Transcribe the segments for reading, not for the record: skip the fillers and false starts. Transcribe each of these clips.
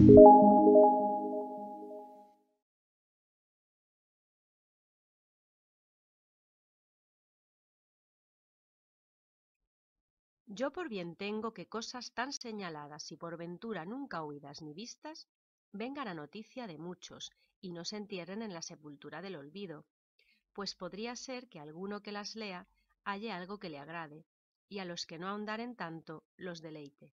Yo por bien tengo que cosas tan señaladas y por ventura nunca oídas ni vistas, vengan a noticia de muchos y no se entierren en la sepultura del olvido, pues podría ser que alguno que las lea halle algo que le agrade, y a los que no ahondaren tanto los deleite.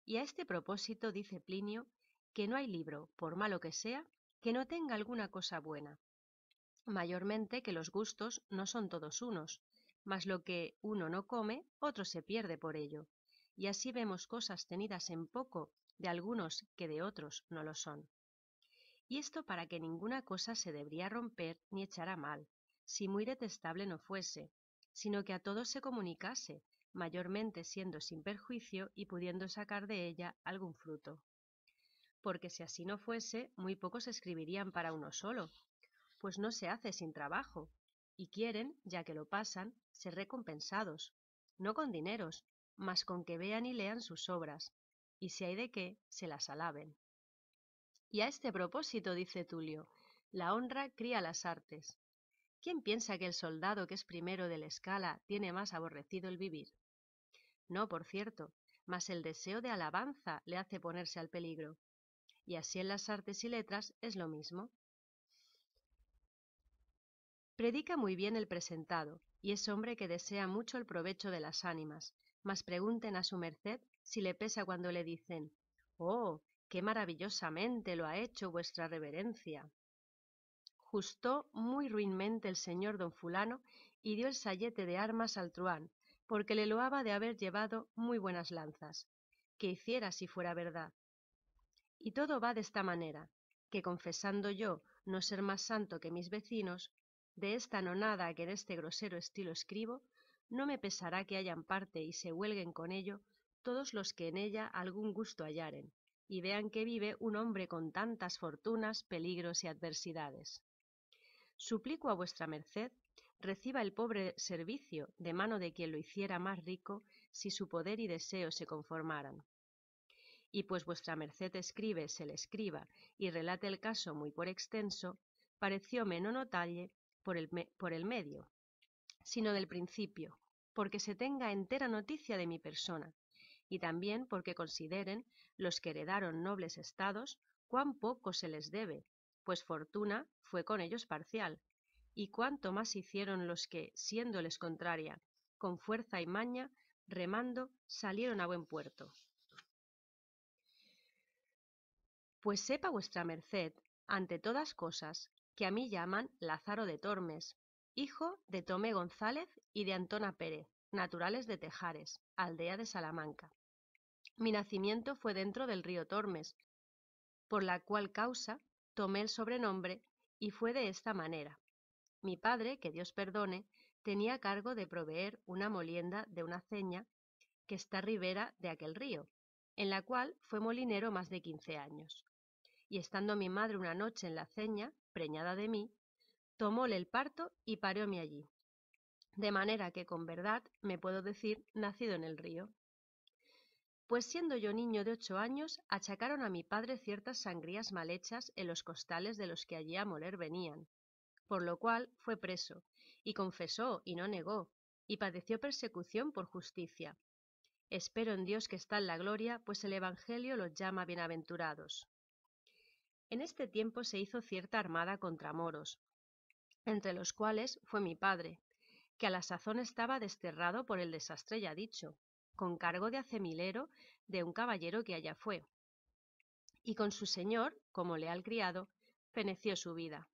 Y a este propósito dice Plinio que no hay libro, por malo que sea, que no tenga alguna cosa buena, mayormente que los gustos no son todos unos, mas lo que uno no come, otro se pierde por ello, y así vemos cosas tenidas en poco de algunos que de otros no lo son. Y esto para que ninguna cosa se debería romper ni echar a mal, si muy detestable no fuese, sino que a todos se comunicase, mayormente siendo sin perjuicio y pudiendo sacar de ella algún fruto. Porque si así no fuese, muy pocos escribirían para uno solo, pues no se hace sin trabajo, y quieren, ya que lo pasan, ser recompensados, no con dineros, mas con que vean y lean sus obras, y si hay de qué, se las alaben. Y a este propósito dice Tulio, la honra cría las artes. ¿Quién piensa que el soldado que es primero de la escala tiene más aborrecido el vivir? No, por cierto, mas el deseo de alabanza le hace ponerse al peligro. Y así en las artes y letras es lo mismo. Predica muy bien el presentado, y es hombre que desea mucho el provecho de las ánimas, mas pregunten a su merced si le pesa cuando le dicen, «Oh, qué maravillosamente lo ha hecho vuestra reverencia». Justó muy ruinmente el señor don fulano y dio el sayete de armas al truhán, porque le loaba de haber llevado muy buenas lanzas, que hiciera si fuera verdad. Y todo va de esta manera, que confesando yo no ser más santo que mis vecinos, de esta nonada que en este grosero estilo escribo, no me pesará que hayan parte y se huelguen con ello todos los que en ella algún gusto hallaren, y vean que vive un hombre con tantas fortunas, peligros y adversidades. Suplico a vuestra merced reciba el pobre servicio de mano de quien lo hiciera más rico si su poder y deseo se conformaran. Y pues vuestra merced escribe se le escriba y relate el caso muy por extenso, parecióme no notalle por el medio, sino del principio, porque se tenga entera noticia de mi persona, y también porque consideren los que heredaron nobles estados cuán poco se les debe, pues fortuna fue con ellos parcial, y cuánto más hicieron los que, siéndoles contraria, con fuerza y maña, remando, salieron a buen puerto. Pues sepa vuestra merced, ante todas cosas, que a mí llaman Lázaro de Tormes, hijo de Tomé González y de Antona Pérez, naturales de Tejares, aldea de Salamanca. Mi nacimiento fue dentro del río Tormes, por la cual causa tomé el sobrenombre, y fue de esta manera. Mi padre, que Dios perdone, tenía cargo de proveer una molienda de una aceña que está ribera de aquel río, en la cual fue molinero más de 15 años. Y estando mi madre una noche en la aceña, preñada de mí, tomóle el parto y parióme allí. De manera que con verdad me puedo decir nacido en el río. Pues siendo yo niño de 8 años, achacaron a mi padre ciertas sangrías mal hechas en los costales de los que allí a moler venían, por lo cual fue preso, y confesó y no negó, y padeció persecución por justicia. Espero en Dios que está en la gloria, pues el Evangelio los llama bienaventurados. En este tiempo se hizo cierta armada contra moros, entre los cuales fue mi padre, que a la sazón estaba desterrado por el desastre ya dicho, con cargo de acemilero de un caballero que allá fue, y con su señor, como leal criado, feneció su vida.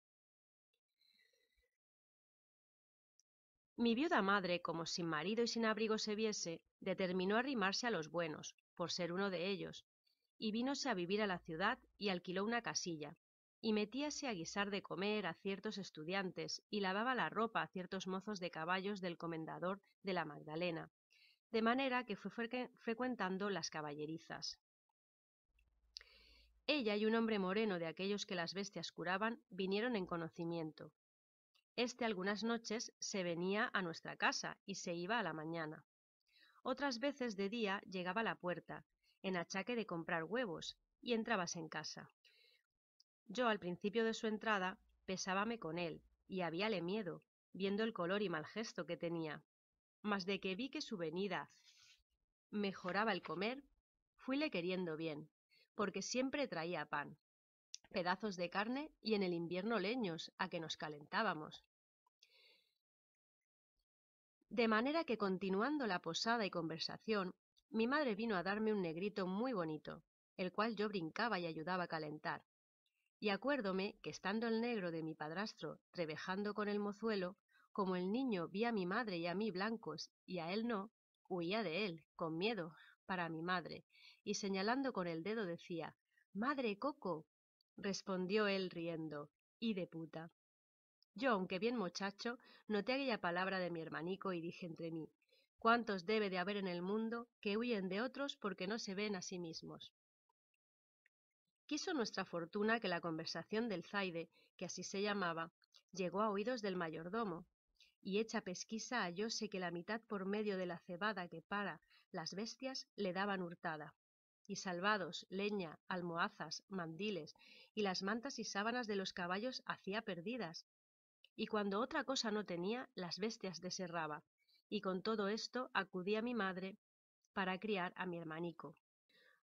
Mi viuda madre, como sin marido y sin abrigo se viese, determinó arrimarse a los buenos, por ser uno de ellos, y vínose a vivir a la ciudad y alquiló una casilla, y metíase a guisar de comer a ciertos estudiantes y lavaba la ropa a ciertos mozos de caballos del comendador de la Magdalena, de manera que fue frecuentando las caballerizas. Ella y un hombre moreno de aquellos que las bestias curaban vinieron en conocimiento. Este algunas noches se venía a nuestra casa y se iba a la mañana. Otras veces de día llegaba a la puerta, en achaque de comprar huevos, y entrabas en casa. Yo al principio de su entrada pesábame con él y habíale miedo, viendo el color y mal gesto que tenía. Mas de que vi que su venida mejoraba el comer, fuile queriendo bien, porque siempre traía pan, pedazos de carne y en el invierno leños a que nos calentábamos. De manera que continuando la posada y conversación, mi madre vino a darme un negrito muy bonito, el cual yo brincaba y ayudaba a calentar. Y acuérdome que estando el negro de mi padrastro trebejando con el mozuelo, como el niño vi a mi madre y a mí blancos y a él no, huía de él, con miedo, para mi madre, y señalando con el dedo decía, «¡Madre, Coco!». Respondió él riendo, «¡Y de puta!». Yo, aunque bien muchacho, noté aquella palabra de mi hermanico y dije entre mí, «¿Cuántos debe de haber en el mundo que huyen de otros porque no se ven a sí mismos?». Quiso nuestra fortuna que la conversación del zaide, que así se llamaba, llegó a oídos del mayordomo, y hecha pesquisa hallóse que la mitad por medio de la cebada que para las bestias le daban hurtada, y salvados, leña, almohazas, mandiles, y las mantas y sábanas de los caballos hacía perdidas, y cuando otra cosa no tenía, las bestias desherraba, y con todo esto acudía mi madre para criar a mi hermanico.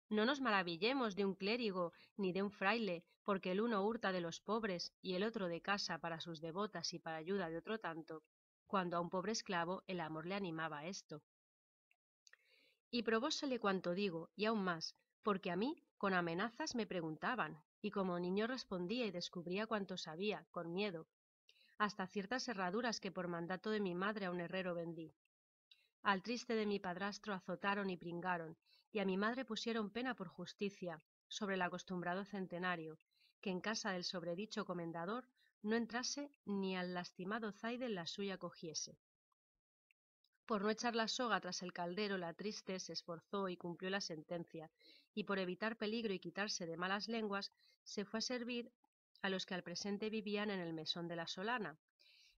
No nos maravillemos de un clérigo ni de un fraile, porque el uno hurta de los pobres y el otro de casa para sus devotas y para ayuda de otro tanto, cuando a un pobre esclavo el amor le animaba a esto. Y probósele cuanto digo, y aún más, porque a mí con amenazas me preguntaban, y como niño respondía y descubría cuanto sabía, con miedo, hasta ciertas herraduras que por mandato de mi madre a un herrero vendí. Al triste de mi padrastro azotaron y pringaron, y a mi madre pusieron pena por justicia, sobre el acostumbrado centenario, que en casa del sobredicho comendador no entrase ni al lastimado zaide la suya cogiese. Por no echar la soga tras el caldero, la triste se esforzó y cumplió la sentencia, y por evitar peligro y quitarse de malas lenguas, se fue a servir a los que al presente vivían en el mesón de la Solana,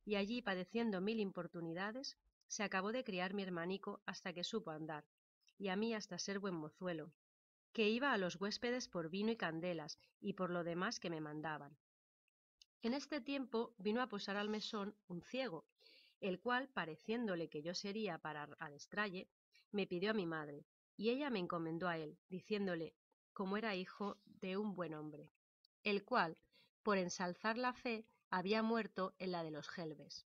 y allí, padeciendo mil importunidades, se acabó de criar mi hermanico hasta que supo andar, y a mí hasta ser buen mozuelo, que iba a los huéspedes por vino y candelas, y por lo demás que me mandaban. En este tiempo vino a posar al mesón un ciego, el cual, pareciéndole que yo sería para adestralle, me pidió a mi madre, y ella me encomendó a él, diciéndole, como era hijo de un buen hombre, el cual, por ensalzar la fe, había muerto en la de los Gelbes,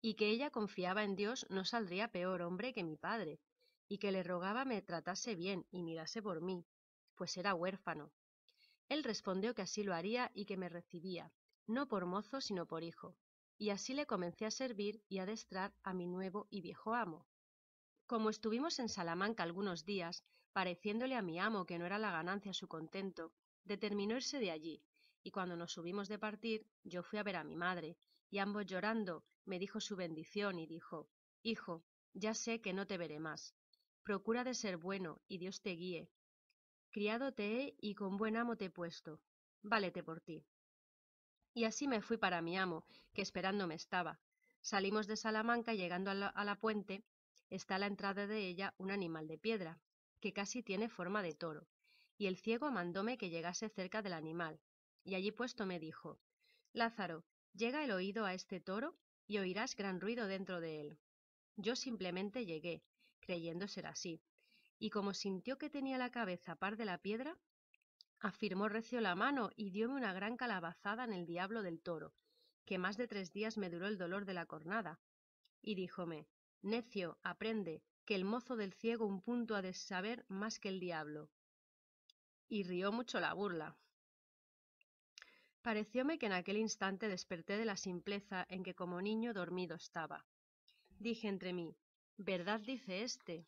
y que ella confiaba en Dios no saldría peor hombre que mi padre, y que le rogaba me tratase bien y mirase por mí, pues era huérfano. Él respondió que así lo haría y que me recibía, no por mozo sino por hijo, y así le comencé a servir y a adestrar a mi nuevo y viejo amo. Como estuvimos en Salamanca algunos días, pareciéndole a mi amo que no era la ganancia su contento, determinó irse de allí, y cuando nos subimos de partir, yo fui a ver a mi madre, y ambos llorando me dijo su bendición y dijo, «Hijo, ya sé que no te veré más. Procura de ser bueno y Dios te guíe. Criado te he y con buen amo te he puesto. Válete por ti». Y así me fui para mi amo, que esperándome estaba. Salimos de Salamanca y llegando a la puente, está a la entrada de ella un animal de piedra, que casi tiene forma de toro, y el ciego mandóme que llegase cerca del animal, y allí puesto me dijo, «Lázaro, llega el oído a este toro y oirás gran ruido dentro de él». Yo simplemente llegué, creyendo ser así, y como sintió que tenía la cabeza par de la piedra, afirmó recio la mano y dióme una gran calabazada en el diablo del toro, que más de 3 días me duró el dolor de la cornada, y díjome, «Necio, aprende, que el mozo del ciego un punto ha de saber más que el diablo». Y rió mucho la burla. Parecióme que en aquel instante desperté de la simpleza en que como niño dormido estaba. Dije entre mí, «Verdad dice éste,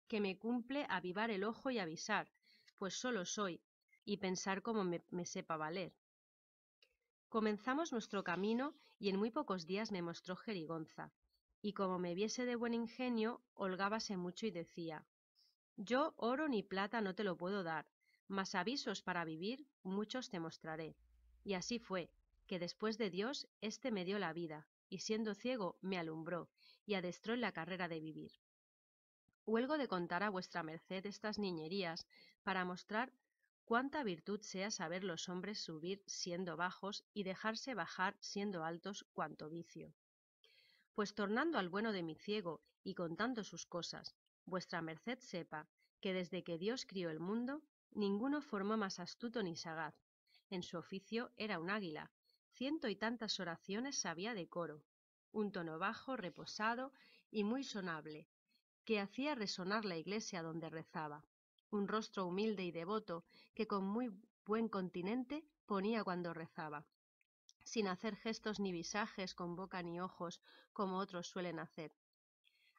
que me cumple avivar el ojo y avisar, pues solo soy, y pensar como me sepa valer». Comenzamos nuestro camino y en muy pocos días me mostró jerigonza, y como me viese de buen ingenio, holgábase mucho y decía, «Yo oro ni plata no te lo puedo dar, mas avisos para vivir muchos te mostraré». Y así fue, que después de Dios éste me dio la vida, y siendo ciego me alumbró, y adestró en la carrera de vivir. Huelgo de contar a vuestra merced estas niñerías, para mostrar cuánta virtud sea saber los hombres subir siendo bajos y dejarse bajar siendo altos cuanto vicio. Pues tornando al bueno de mi ciego y contando sus cosas, vuestra merced sepa que desde que Dios crió el mundo, ninguno formó más astuto ni sagaz. En su oficio era un águila, 100 y tantas oraciones sabía de coro, un tono bajo, reposado y muy sonable, que hacía resonar la iglesia donde rezaba, un rostro humilde y devoto que con muy buen continente ponía cuando rezaba, sin hacer gestos ni visajes con boca ni ojos como otros suelen hacer.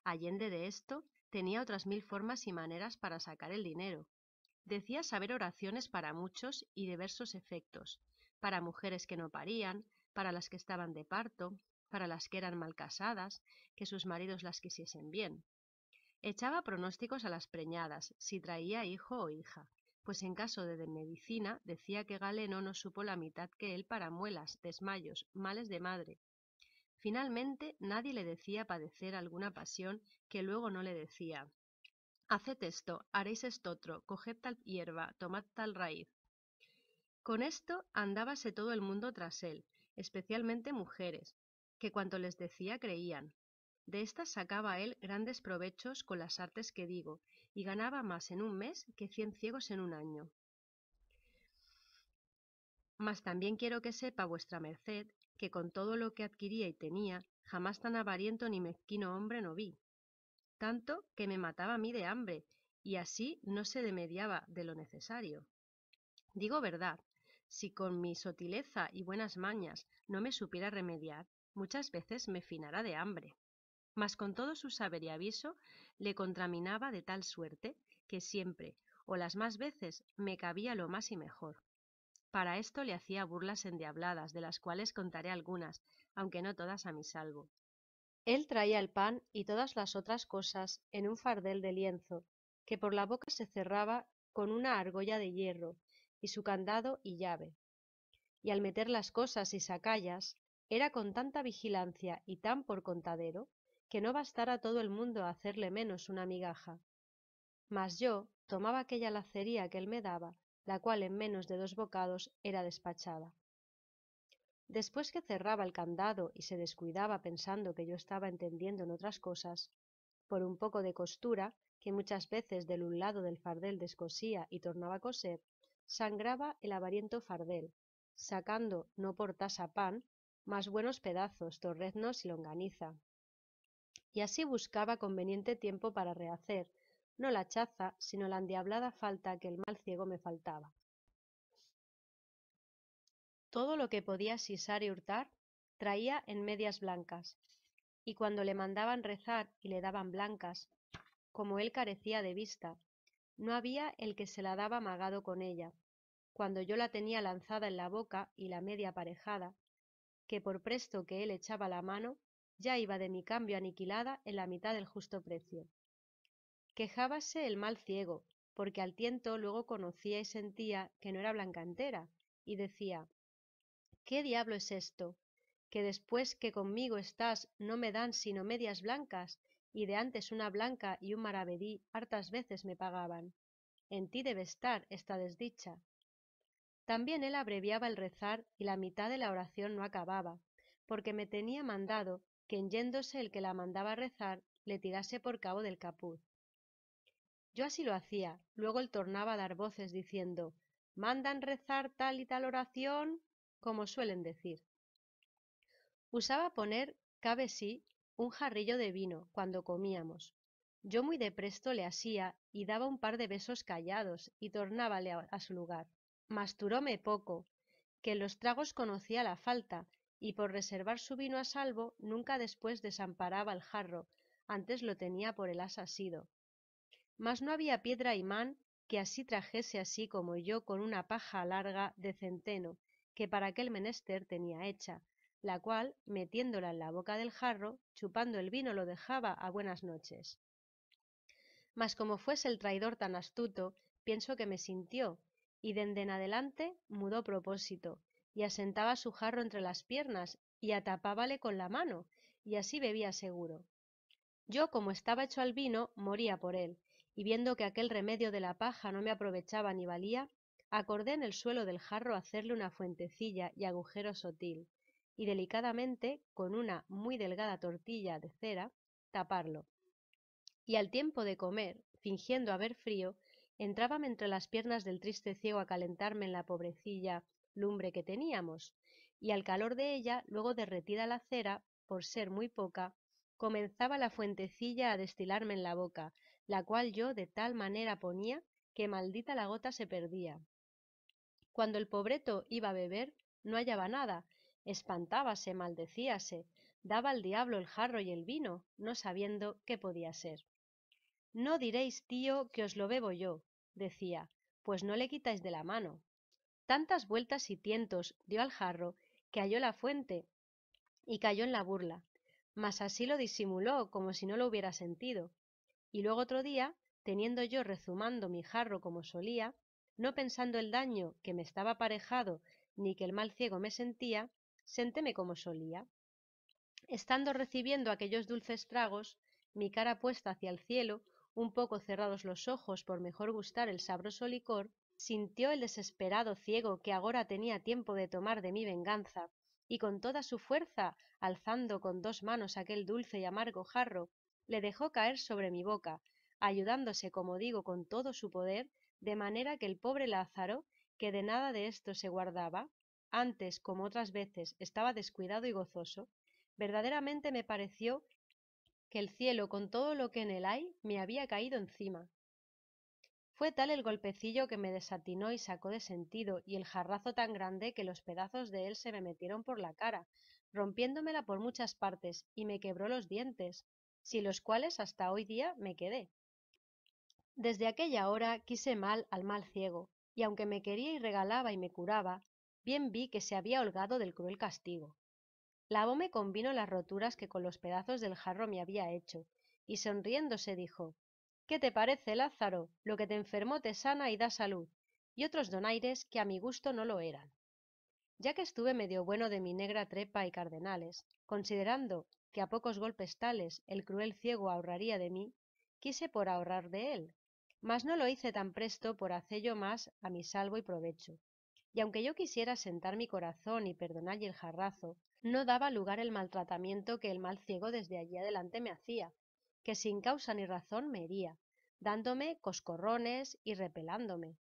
Allende de esto, tenía otras 1000 formas y maneras para sacar el dinero. Decía saber oraciones para muchos y diversos efectos, para mujeres que no parían, para las que estaban de parto, para las que eran mal casadas, que sus maridos las quisiesen bien. Echaba pronósticos a las preñadas, si traía hijo o hija, pues en caso de medicina decía que Galeno no supo la mitad que él para muelas, desmayos, males de madre. Finalmente nadie le decía padecer alguna pasión que luego no le decía: haced esto, haréis estotro, coged tal hierba, tomad tal raíz. Con esto andábase todo el mundo tras él, especialmente mujeres, que cuanto les decía creían. De estas sacaba él grandes provechos con las artes que digo, y ganaba más en un mes que 100 ciegos en un año. Mas también quiero que sepa vuestra merced que con todo lo que adquiría y tenía, jamás tan avariento ni mezquino hombre no vi. Tanto que me mataba a mí de hambre, y así no se demediaba de lo necesario. Digo verdad, si con mi sotileza y buenas mañas no me supiera remediar, muchas veces me finara de hambre. Mas con todo su saber y aviso, le contraminaba de tal suerte que siempre, o las más veces, me cabía lo más y mejor. Para esto le hacía burlas endiabladas, de las cuales contaré algunas, aunque no todas a mi salvo. Él traía el pan y todas las otras cosas en un fardel de lienzo, que por la boca se cerraba con una argolla de hierro, y su candado y llave. Y al meter las cosas y sacallas, era con tanta vigilancia y tan por contadero, que no bastara todo el mundo a hacerle menos una migaja. Mas yo tomaba aquella lacería que él me daba, la cual en menos de 2 bocados era despachada. Después que cerraba el candado y se descuidaba pensando que yo estaba entendiendo en otras cosas, por un poco de costura, que muchas veces del un lado del fardel descosía y tornaba a coser, sangraba el avariento fardel, sacando no por tasa pan, mas buenos pedazos, torreznos y longaniza. Y así buscaba conveniente tiempo para rehacer, no la chaza, sino la endiablada falta que el mal ciego me faltaba. Todo lo que podía sisar y hurtar, traía en medias blancas, y cuando le mandaban rezar y le daban blancas, como él carecía de vista, no había el que se la daba amagado con ella, cuando yo la tenía lanzada en la boca y la media aparejada, que por presto que él echaba la mano, ya iba de mi cambio aniquilada en la mitad del justo precio. Quejábase el mal ciego, porque al tiento luego conocía y sentía que no era blanca entera, y decía: ¿qué diablo es esto? Que después que conmigo estás no me dan sino medias blancas, y de antes una blanca y un maravedí hartas veces me pagaban. En ti debe estar esta desdicha. También él abreviaba el rezar y la mitad de la oración no acababa, porque me tenía mandado que en yéndose el que la mandaba rezar le tirase por cabo del capuz. Yo así lo hacía, luego él tornaba a dar voces diciendo: mandan rezar tal y tal oración, como suelen decir. Usaba poner, cabe sí, un jarrillo de vino cuando comíamos. Yo muy de presto le asía y daba un par de besos callados y tornábale a su lugar. Mas turóme poco, que en los tragos conocía la falta, y por reservar su vino a salvo nunca después desamparaba el jarro, antes lo tenía por el as asido. Mas no había piedra imán que así trajese así como yo con una paja larga de centeno, que para aquel menester tenía hecha, la cual, metiéndola en la boca del jarro, chupando el vino lo dejaba a buenas noches. Mas como fuese el traidor tan astuto, pienso que me sintió, y dende en adelante mudó propósito, y asentaba su jarro entre las piernas, y atapábale con la mano, y así bebía seguro. Yo, como estaba hecho al vino, moría por él, y viendo que aquel remedio de la paja no me aprovechaba ni valía, acordé en el suelo del jarro hacerle una fuentecilla y agujero sotil, y delicadamente, con una muy delgada tortilla de cera, taparlo. Y al tiempo de comer, fingiendo haber frío, entrábame entre las piernas del triste ciego a calentarme en la pobrecilla lumbre que teníamos, y al calor de ella, luego derretida la cera, por ser muy poca, comenzaba la fuentecilla a destilarme en la boca, la cual yo de tal manera ponía que maldita la gota se perdía. Cuando el pobreto iba a beber, no hallaba nada, espantábase, maldecíase, daba al diablo el jarro y el vino, no sabiendo qué podía ser. No diréis, tío, que os lo bebo yo, decía, pues no le quitáis de la mano. Tantas vueltas y tientos dio al jarro que halló la fuente y cayó en la burla, mas así lo disimuló como si no lo hubiera sentido. Y luego otro día, teniendo yo rezumando mi jarro como solía, no pensando el daño que me estaba aparejado ni que el mal ciego me sentía, sentéme como solía. Estando recibiendo aquellos dulces tragos, mi cara puesta hacia el cielo, un poco cerrados los ojos por mejor gustar el sabroso licor, sintió el desesperado ciego que agora tenía tiempo de tomar de mi venganza, y con toda su fuerza, alzando con dos manos aquel dulce y amargo jarro, le dejó caer sobre mi boca, ayudándose, como digo, con todo su poder, de manera que el pobre Lázaro, que de nada de esto se guardaba, antes, como otras veces, estaba descuidado y gozoso, verdaderamente me pareció que el cielo con todo lo que en él hay me había caído encima. Fue tal el golpecillo que me desatinó y sacó de sentido, y el jarrazo tan grande que los pedazos de él se me metieron por la cara, rompiéndomela por muchas partes, y me quebró los dientes, sin los cuales hasta hoy día me quedé. Desde aquella hora quise mal al mal ciego, y aunque me quería y regalaba y me curaba, bien vi que se había holgado del cruel castigo. Lavóme con vino las roturas que con los pedazos del jarro me había hecho, y sonriéndose dijo: ¿Qué te parece, Lázaro? Lo que te enfermó te sana y da salud, y otros donaires que a mi gusto no lo eran. Ya que estuve medio bueno de mi negra trepa y cardenales, considerando que a pocos golpes tales el cruel ciego ahorraría de mí, quise por ahorrar de él, mas no lo hice tan presto por hacello más a mi salvo y provecho. Y aunque yo quisiera sentar mi corazón y perdonalle el jarrazo, no daba lugar el maltratamiento que el mal ciego desde allí adelante me hacía, que sin causa ni razón me hería, dándome coscorrones y repelándome.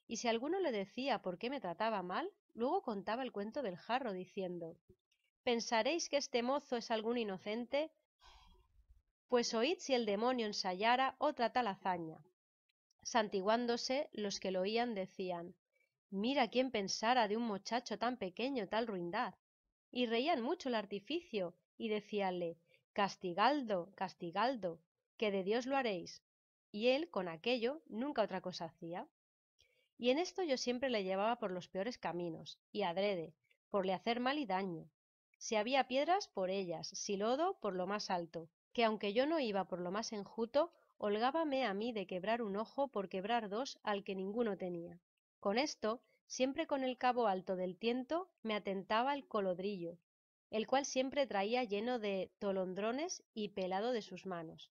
Y si alguno le decía por qué me trataba mal, luego contaba el cuento del jarro, diciendo: ¿Pensaréis que este mozo es algún inocente? Pues oíd si el demonio ensayara otra tal hazaña. Santiguándose, los que lo oían decían: Mira quién pensara de un muchacho tan pequeño tal ruindad. Y reían mucho el artificio, y decíanle: Castigaldo, castigaldo, que de Dios lo haréis. Y él, con aquello, nunca otra cosa hacía. Y en esto yo siempre le llevaba por los peores caminos, y adrede, por le hacer mal y daño. Si había piedras, por ellas; si lodo, por lo más alto, que aunque yo no iba por lo más enjuto, holgábame a mí de quebrar un ojo por quebrar dos al que ninguno tenía. Con esto, siempre con el cabo alto del tiento, me atentaba el colodrillo, el cual siempre traía lleno de tolondrones y pelado de sus manos.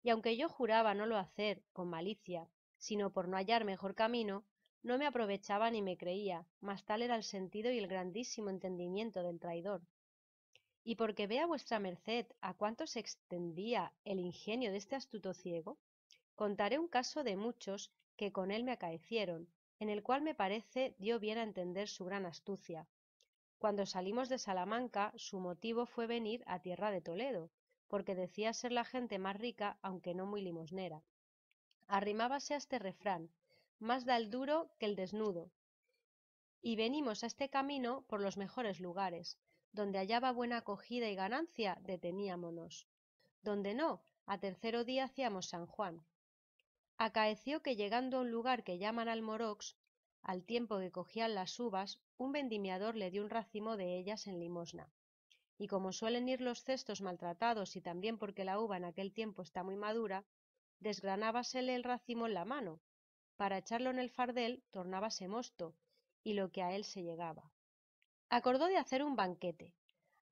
Y aunque yo juraba no lo hacer con malicia, sino por no hallar mejor camino, no me aprovechaba ni me creía, mas tal era el sentido y el grandísimo entendimiento del traidor. Y porque vea vuestra merced a cuánto se extendía el ingenio de este astuto ciego, contaré un caso de muchos que con él me acaecieron, en el cual me parece dio bien a entender su gran astucia. Cuando salimos de Salamanca, su motivo fue venir a tierra de Toledo, porque decía ser la gente más rica, aunque no muy limosnera. Arrimábase a este refrán: más da el duro que el desnudo, y venimos a este camino por los mejores lugares. Donde hallaba buena acogida y ganancia, deteníamonos; donde no, a tercero día hacíamos San Juan. Acaeció que llegando a un lugar que llaman Almorox, al tiempo que cogían las uvas, un vendimiador le dio un racimo de ellas en limosna. Y como suelen ir los cestos maltratados, y también porque la uva en aquel tiempo está muy madura, desgranábasele el racimo en la mano; para echarlo en el fardel tornábase mosto, y lo que a él se llegaba. Acordó de hacer un banquete,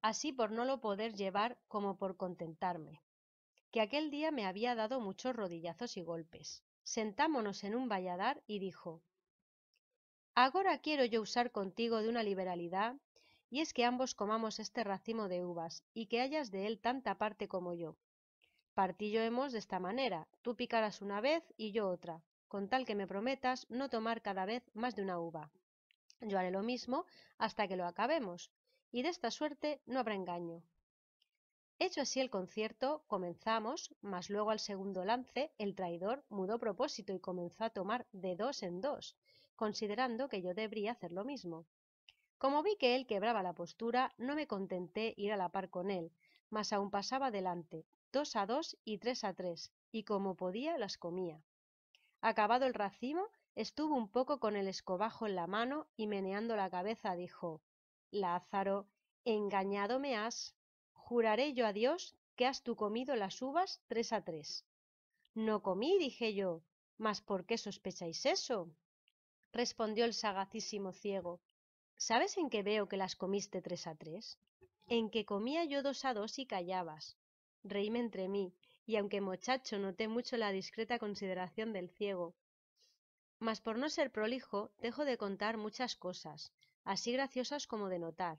así por no lo poder llevar como por contentarme, que aquel día me había dado muchos rodillazos y golpes. Sentámonos en un valladar y dijo: Agora quiero yo usar contigo de una liberalidad, y es que ambos comamos este racimo de uvas, y que hayas de él tanta parte como yo. Partillo hemos de esta manera, tú picarás una vez y yo otra, con tal que me prometas no tomar cada vez más de una uva. Yo haré lo mismo hasta que lo acabemos, y de esta suerte no habrá engaño. Hecho así el concierto, comenzamos, mas luego al segundo lance el traidor mudó propósito y comenzó a tomar de dos en dos, considerando que yo debería hacer lo mismo. Como vi que él quebraba la postura, no me contenté ir a la par con él, mas aún pasaba adelante, 2 a 2 y 3 a 3, y como podía las comía. Acabado el racimo, estuvo un poco con el escobajo en la mano y meneando la cabeza dijo: Lázaro, engañado me has. Juraré yo a Dios que has tú comido las uvas 3 a 3. No comí, dije yo. ¿Mas por qué sospecháis eso? Respondió el sagacísimo ciego. ¿Sabes en qué veo que las comiste 3 a 3? En que comía yo 2 a 2 y callabas. Reíme entre mí, y aunque mochacho noté mucho la discreta consideración del ciego. Mas por no ser prolijo, dejo de contar muchas cosas, así graciosas como de notar,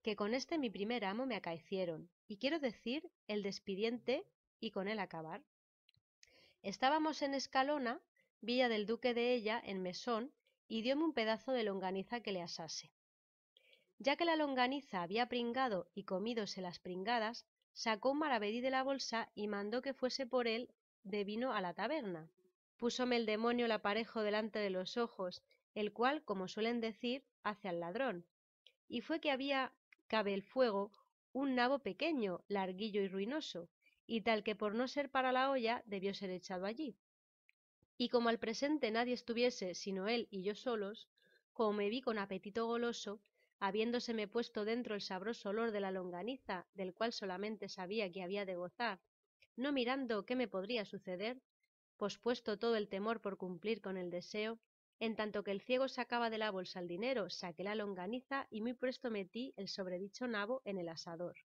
que con este mi primer amo me acaecieron, y quiero decir el despidiente y con él acabar. Estábamos en Escalona, villa del duque de ella, en mesón, y dióme un pedazo de longaniza que le asase. Ya que la longaniza había pringado y comídose las pringadas, sacó un maravedí de la bolsa y mandó que fuese por él de vino a la taberna. Púsome el demonio el aparejo delante de los ojos, el cual, como suelen decir, hace al ladrón. Y fue que había cabe el fuego un nabo pequeño, larguillo y ruinoso, y tal que por no ser para la olla debió ser echado allí. Y como al presente nadie estuviese sino él y yo solos, como me vi con apetito goloso, habiéndoseme puesto dentro el sabroso olor de la longaniza, del cual solamente sabía que había de gozar, no mirando qué me podría suceder, pospuesto todo el temor por cumplir con el deseo, en tanto que el ciego sacaba de la bolsa el dinero, saqué la longaniza y muy presto metí el sobredicho nabo en el asador,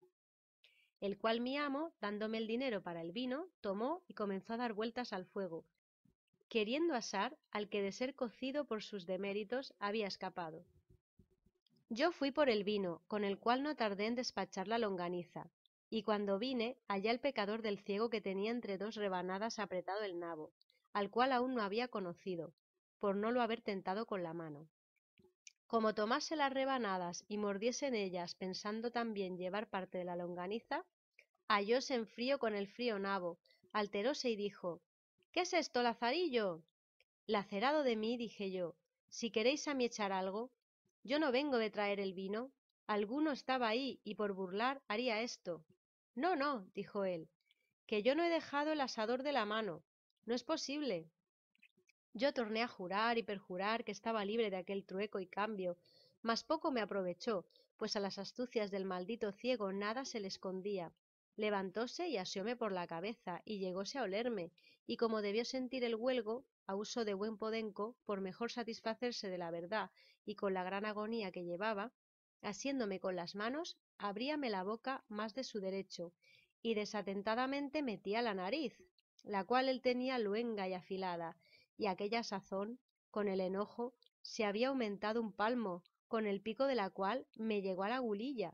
el cual mi amo, dándome el dinero para el vino, tomó y comenzó a dar vueltas al fuego, queriendo asar al que de ser cocido por sus deméritos había escapado. Yo fui por el vino, con el cual no tardé en despachar la longaniza, y cuando vine hallé al pecador del ciego que tenía entre dos rebanadas apretado el nabo, al cual aún no había conocido, por no lo haber tentado con la mano. Como tomase las rebanadas y mordiese en ellas pensando también llevar parte de la longaniza, hallóse en frío con el frío nabo, alteróse y dijo: ¿Qué es esto, Lazarillo? Lacerado de mí, dije yo, si queréis a mí echar algo, yo no vengo de traer el vino, alguno estaba ahí y por burlar haría esto. No, no, dijo él, que yo no he dejado el asador de la mano, no es posible. Yo torné a jurar y perjurar que estaba libre de aquel trueco y cambio, mas poco me aprovechó, pues a las astucias del maldito ciego nada se le escondía. Levantóse y asióme por la cabeza, y llegóse a olerme, y como debió sentir el huelgo, a uso de buen podenco, por mejor satisfacerse de la verdad y con la gran agonía que llevaba, asiéndome con las manos, abríame la boca más de su derecho, y desatentadamente metía la nariz, la cual él tenía luenga y afilada, y aquella sazón, con el enojo, se había aumentado un palmo, con el pico de la cual me llegó a la gulilla.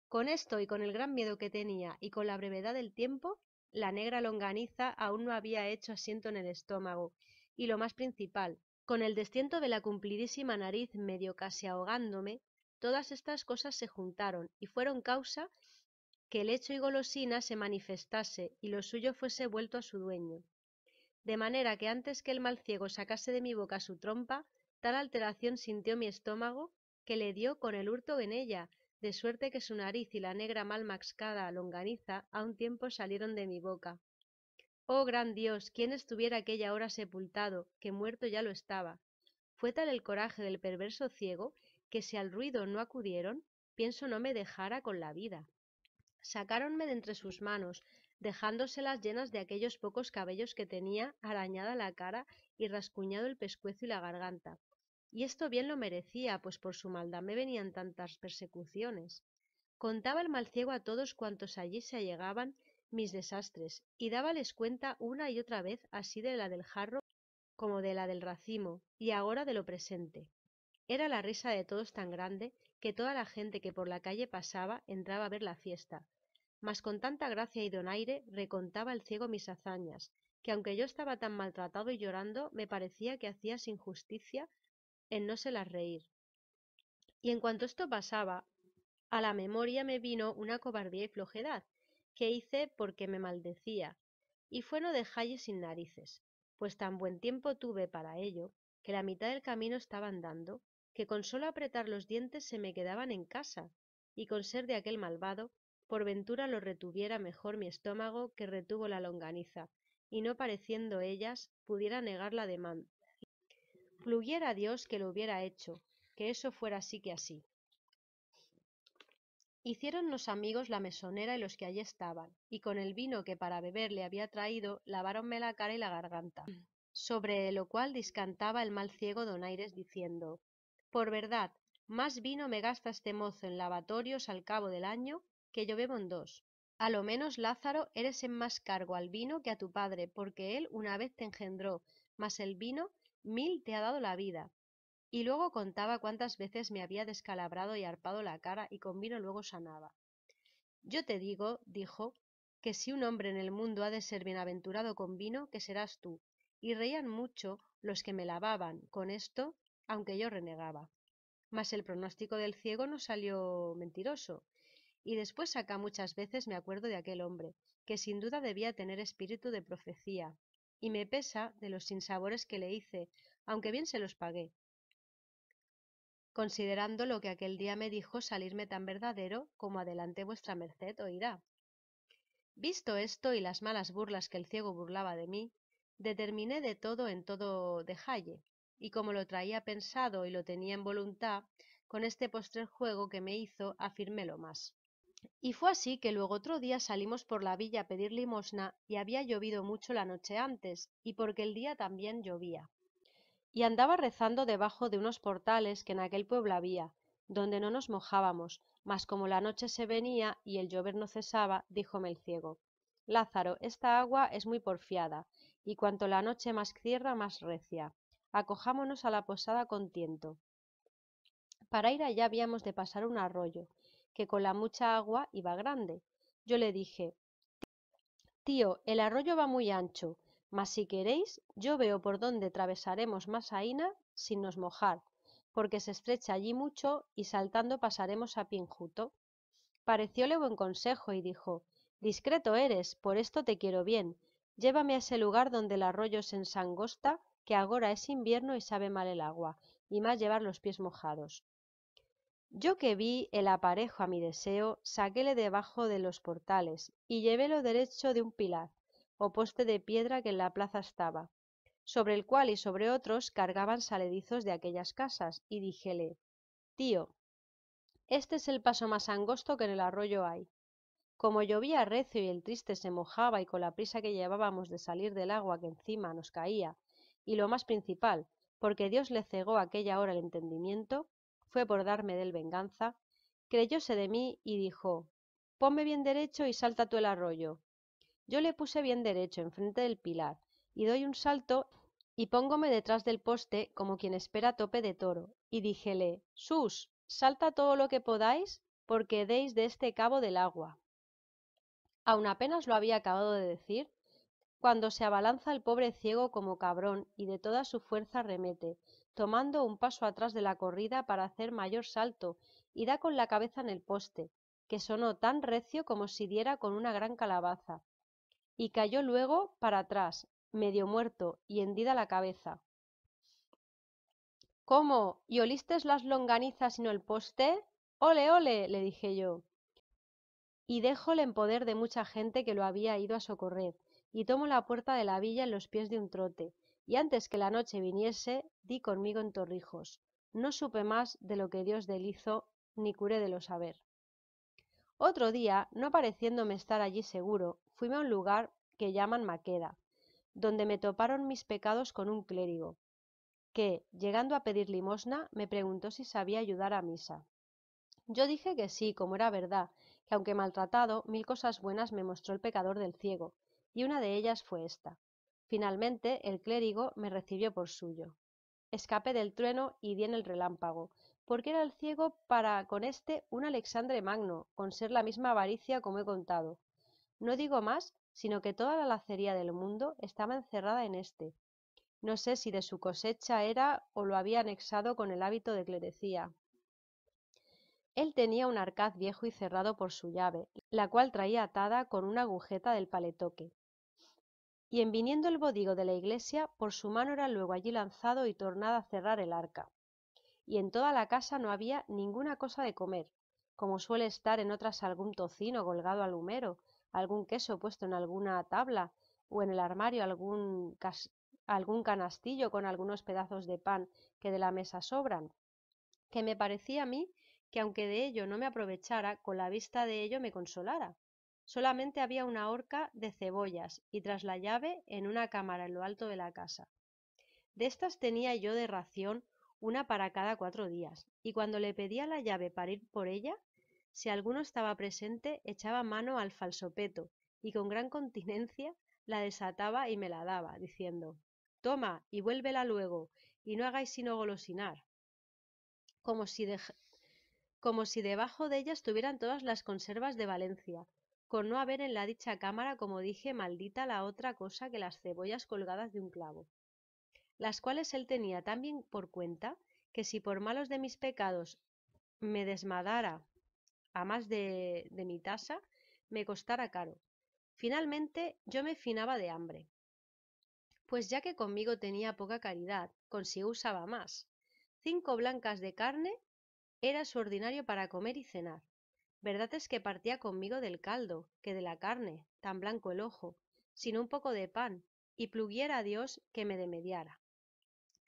Con esto y con el gran miedo que tenía y con la brevedad del tiempo, la negra longaniza aún no había hecho asiento en el estómago, y lo más principal, con el destiento de la cumplidísima nariz medio casi ahogándome, todas estas cosas se juntaron y fueron causa que el hecho y golosina se manifestase y lo suyo fuese vuelto a su dueño. De manera que antes que el mal ciego sacase de mi boca su trompa, tal alteración sintió mi estómago que le dio con el hurto en ella, de suerte que su nariz y la negra mal mascada longaniza a un tiempo salieron de mi boca. Oh gran Dios, quién estuviera aquella hora sepultado, que muerto ya lo estaba. Fue tal el coraje del perverso ciego, que si al ruido no acudieron, pienso no me dejara con la vida. Sacáronme de entre sus manos, dejándoselas llenas de aquellos pocos cabellos que tenía, arañada la cara y rascuñado el pescuezo y la garganta. Y esto bien lo merecía, pues por su maldad me venían tantas persecuciones. Contaba el mal ciego a todos cuantos allí se allegaban mis desastres, y dábales cuenta una y otra vez así de la del jarro como de la del racimo, y ahora de lo presente. Era la risa de todos tan grande que toda la gente que por la calle pasaba entraba a ver la fiesta. Mas con tanta gracia y donaire recontaba el ciego mis hazañas, que aunque yo estaba tan maltratado y llorando, me parecía que hacías injusticia en no se las reír. Y en cuanto esto pasaba, a la memoria me vino una cobardía y flojedad, que hice porque me maldecía, y fue no dejalle sin narices, pues tan buen tiempo tuve para ello, que la mitad del camino estaba andando, que con solo apretar los dientes se me quedaban en casa, y con ser de aquel malvado, por ventura lo retuviera mejor mi estómago que retuvo la longaniza, y no pareciendo ellas, pudiera negar la demanda. Pluguiera Dios que lo hubiera hecho, que eso fuera así que así. Hiciéronnos amigos la mesonera y los que allí estaban, y con el vino que para beber le había traído, laváronme la cara y la garganta. Sobre lo cual discantaba el mal ciego donaires diciendo: por verdad, más vino me gasta este mozo en lavatorios al cabo del año, que yo bebo en dos. A lo menos, Lázaro, eres en más cargo al vino que a tu padre, porque él una vez te engendró, mas el vino 1000 te ha dado la vida. Y luego contaba cuántas veces me había descalabrado y harpado la cara, y con vino luego sanaba. Yo te digo, dijo, que si un hombre en el mundo ha de ser bienaventurado con vino, que serás tú. Y reían mucho los que me lavaban con esto, aunque yo renegaba. Mas el pronóstico del ciego no salió mentiroso, y después acá muchas veces me acuerdo de aquel hombre, que sin duda debía tener espíritu de profecía, y me pesa de los sinsabores que le hice, aunque bien se los pagué, considerando lo que aquel día me dijo salirme tan verdadero como adelante vuestra merced oirá. Visto esto y las malas burlas que el ciego burlaba de mí, determiné de todo en todo dejalle, y como lo traía pensado y lo tenía en voluntad, con este postrer juego que me hizo afirmélo más. Y fue así que luego otro día salimos por la villa a pedir limosna, y había llovido mucho la noche antes, y porque el día también llovía. Y andaba rezando debajo de unos portales que en aquel pueblo había, donde no nos mojábamos, mas como la noche se venía y el llover no cesaba, díjome el ciego: Lázaro, esta agua es muy porfiada, y cuanto la noche más cierra, más recia. Acojámonos a la posada con tiento. Para ir allá habíamos de pasar un arroyo, que con la mucha agua iba grande. Yo le dije: tío, el arroyo va muy ancho, mas si queréis, yo veo por dónde travesaremos más aína sin nos mojar, porque se estrecha allí mucho y saltando pasaremos a pie enjuto. Parecióle buen consejo y dijo: discreto eres, por esto te quiero bien. Llévame a ese lugar donde el arroyo se ensangosta, que agora es invierno y sabe mal el agua, y más llevar los pies mojados. Yo que vi el aparejo a mi deseo, saquéle debajo de los portales, y llevélo derecho de un pilar, o poste de piedra que en la plaza estaba, sobre el cual y sobre otros cargaban saledizos de aquellas casas, y díjele: tío, este es el paso más angosto que en el arroyo hay. Como llovía recio y el triste se mojaba, y con la prisa que llevábamos de salir del agua que encima nos caía, y lo más principal, porque Dios le cegó aquella hora el entendimiento, fue por darme del venganza, creyóse de mí y dijo: ponme bien derecho y salta tú el arroyo. Yo le puse bien derecho enfrente del pilar, y doy un salto y póngome detrás del poste como quien espera tope de toro, y díjele: sus, salta todo lo que podáis, porque deis de este cabo del agua. Aun apenas lo había acabado de decir, cuando se abalanza el pobre ciego como cabrón y de toda su fuerza remete, tomando un paso atrás de la corrida para hacer mayor salto, y da con la cabeza en el poste, que sonó tan recio como si diera con una gran calabaza, y cayó luego para atrás, medio muerto y hendida la cabeza. ¿Cómo? ¿Y olistes las longanizas y no el poste? ¡Ole, ole!, le dije yo. Y déjole en poder de mucha gente que lo había ido a socorrer, y tomo la puerta de la villa en los pies de un trote, y antes que la noche viniese, di conmigo en Torrijos. No supe más de lo que Dios del hizo, ni curé de lo saber. Otro día, no pareciéndome estar allí seguro, fuime a un lugar que llaman Maqueda, donde me toparon mis pecados con un clérigo, que, llegando a pedir limosna, me preguntó si sabía ayudar a misa. Yo dije que sí, como era verdad, que aunque maltratado, 1000 cosas buenas me mostró el pecador del ciego, y una de ellas fue esta. Finalmente, el clérigo me recibió por suyo. escapé del trueno y di en el relámpago, porque era el ciego para con este un Alexandre Magno, con ser la misma avaricia como he contado. No digo más, sino que toda la lacería del mundo estaba encerrada en este. No sé si de su cosecha era o lo había anexado con el hábito de clerecía. Él tenía un arcaz viejo y cerrado por su llave, la cual traía atada con una agujeta del paletoque. Y en viniendo el bodigo de la iglesia, por su mano era luego allí lanzado y tornado a cerrar el arca. Y en toda la casa no había ninguna cosa de comer, como suele estar en otras algún tocino colgado al humero, algún queso puesto en alguna tabla, o en el armario algún canastillo con algunos pedazos de pan que de la mesa sobran, que me parecía a mí que aunque de ello no me aprovechara, con la vista de ello me consolara. Solamente había una horca de cebollas y tras la llave en una cámara en lo alto de la casa. De estas tenía yo de ración una para cada 4 días, y cuando le pedía la llave para ir por ella, si alguno estaba presente, echaba mano al falsopeto, y con gran continencia la desataba y me la daba, diciendo «Toma, y vuélvela luego, y no hagáis sino golosinar», como si, como si debajo de ella estuvieran todas las conservas de Valencia, con no haber en la dicha cámara, como dije, maldita la otra cosa que las cebollas colgadas de un clavo, las cuales él tenía tan bien por cuenta, que si por malos de mis pecados me desmadara a más de mi tasa, me costara caro. Finalmente yo me finaba de hambre, pues ya que conmigo tenía poca caridad, consigo usaba más. 5 blancas de carne era su ordinario para comer y cenar. Verdad es que partía conmigo del caldo, que de la carne, tan blanco el ojo, sino un poco de pan, y pluguiera a Dios que me demediara.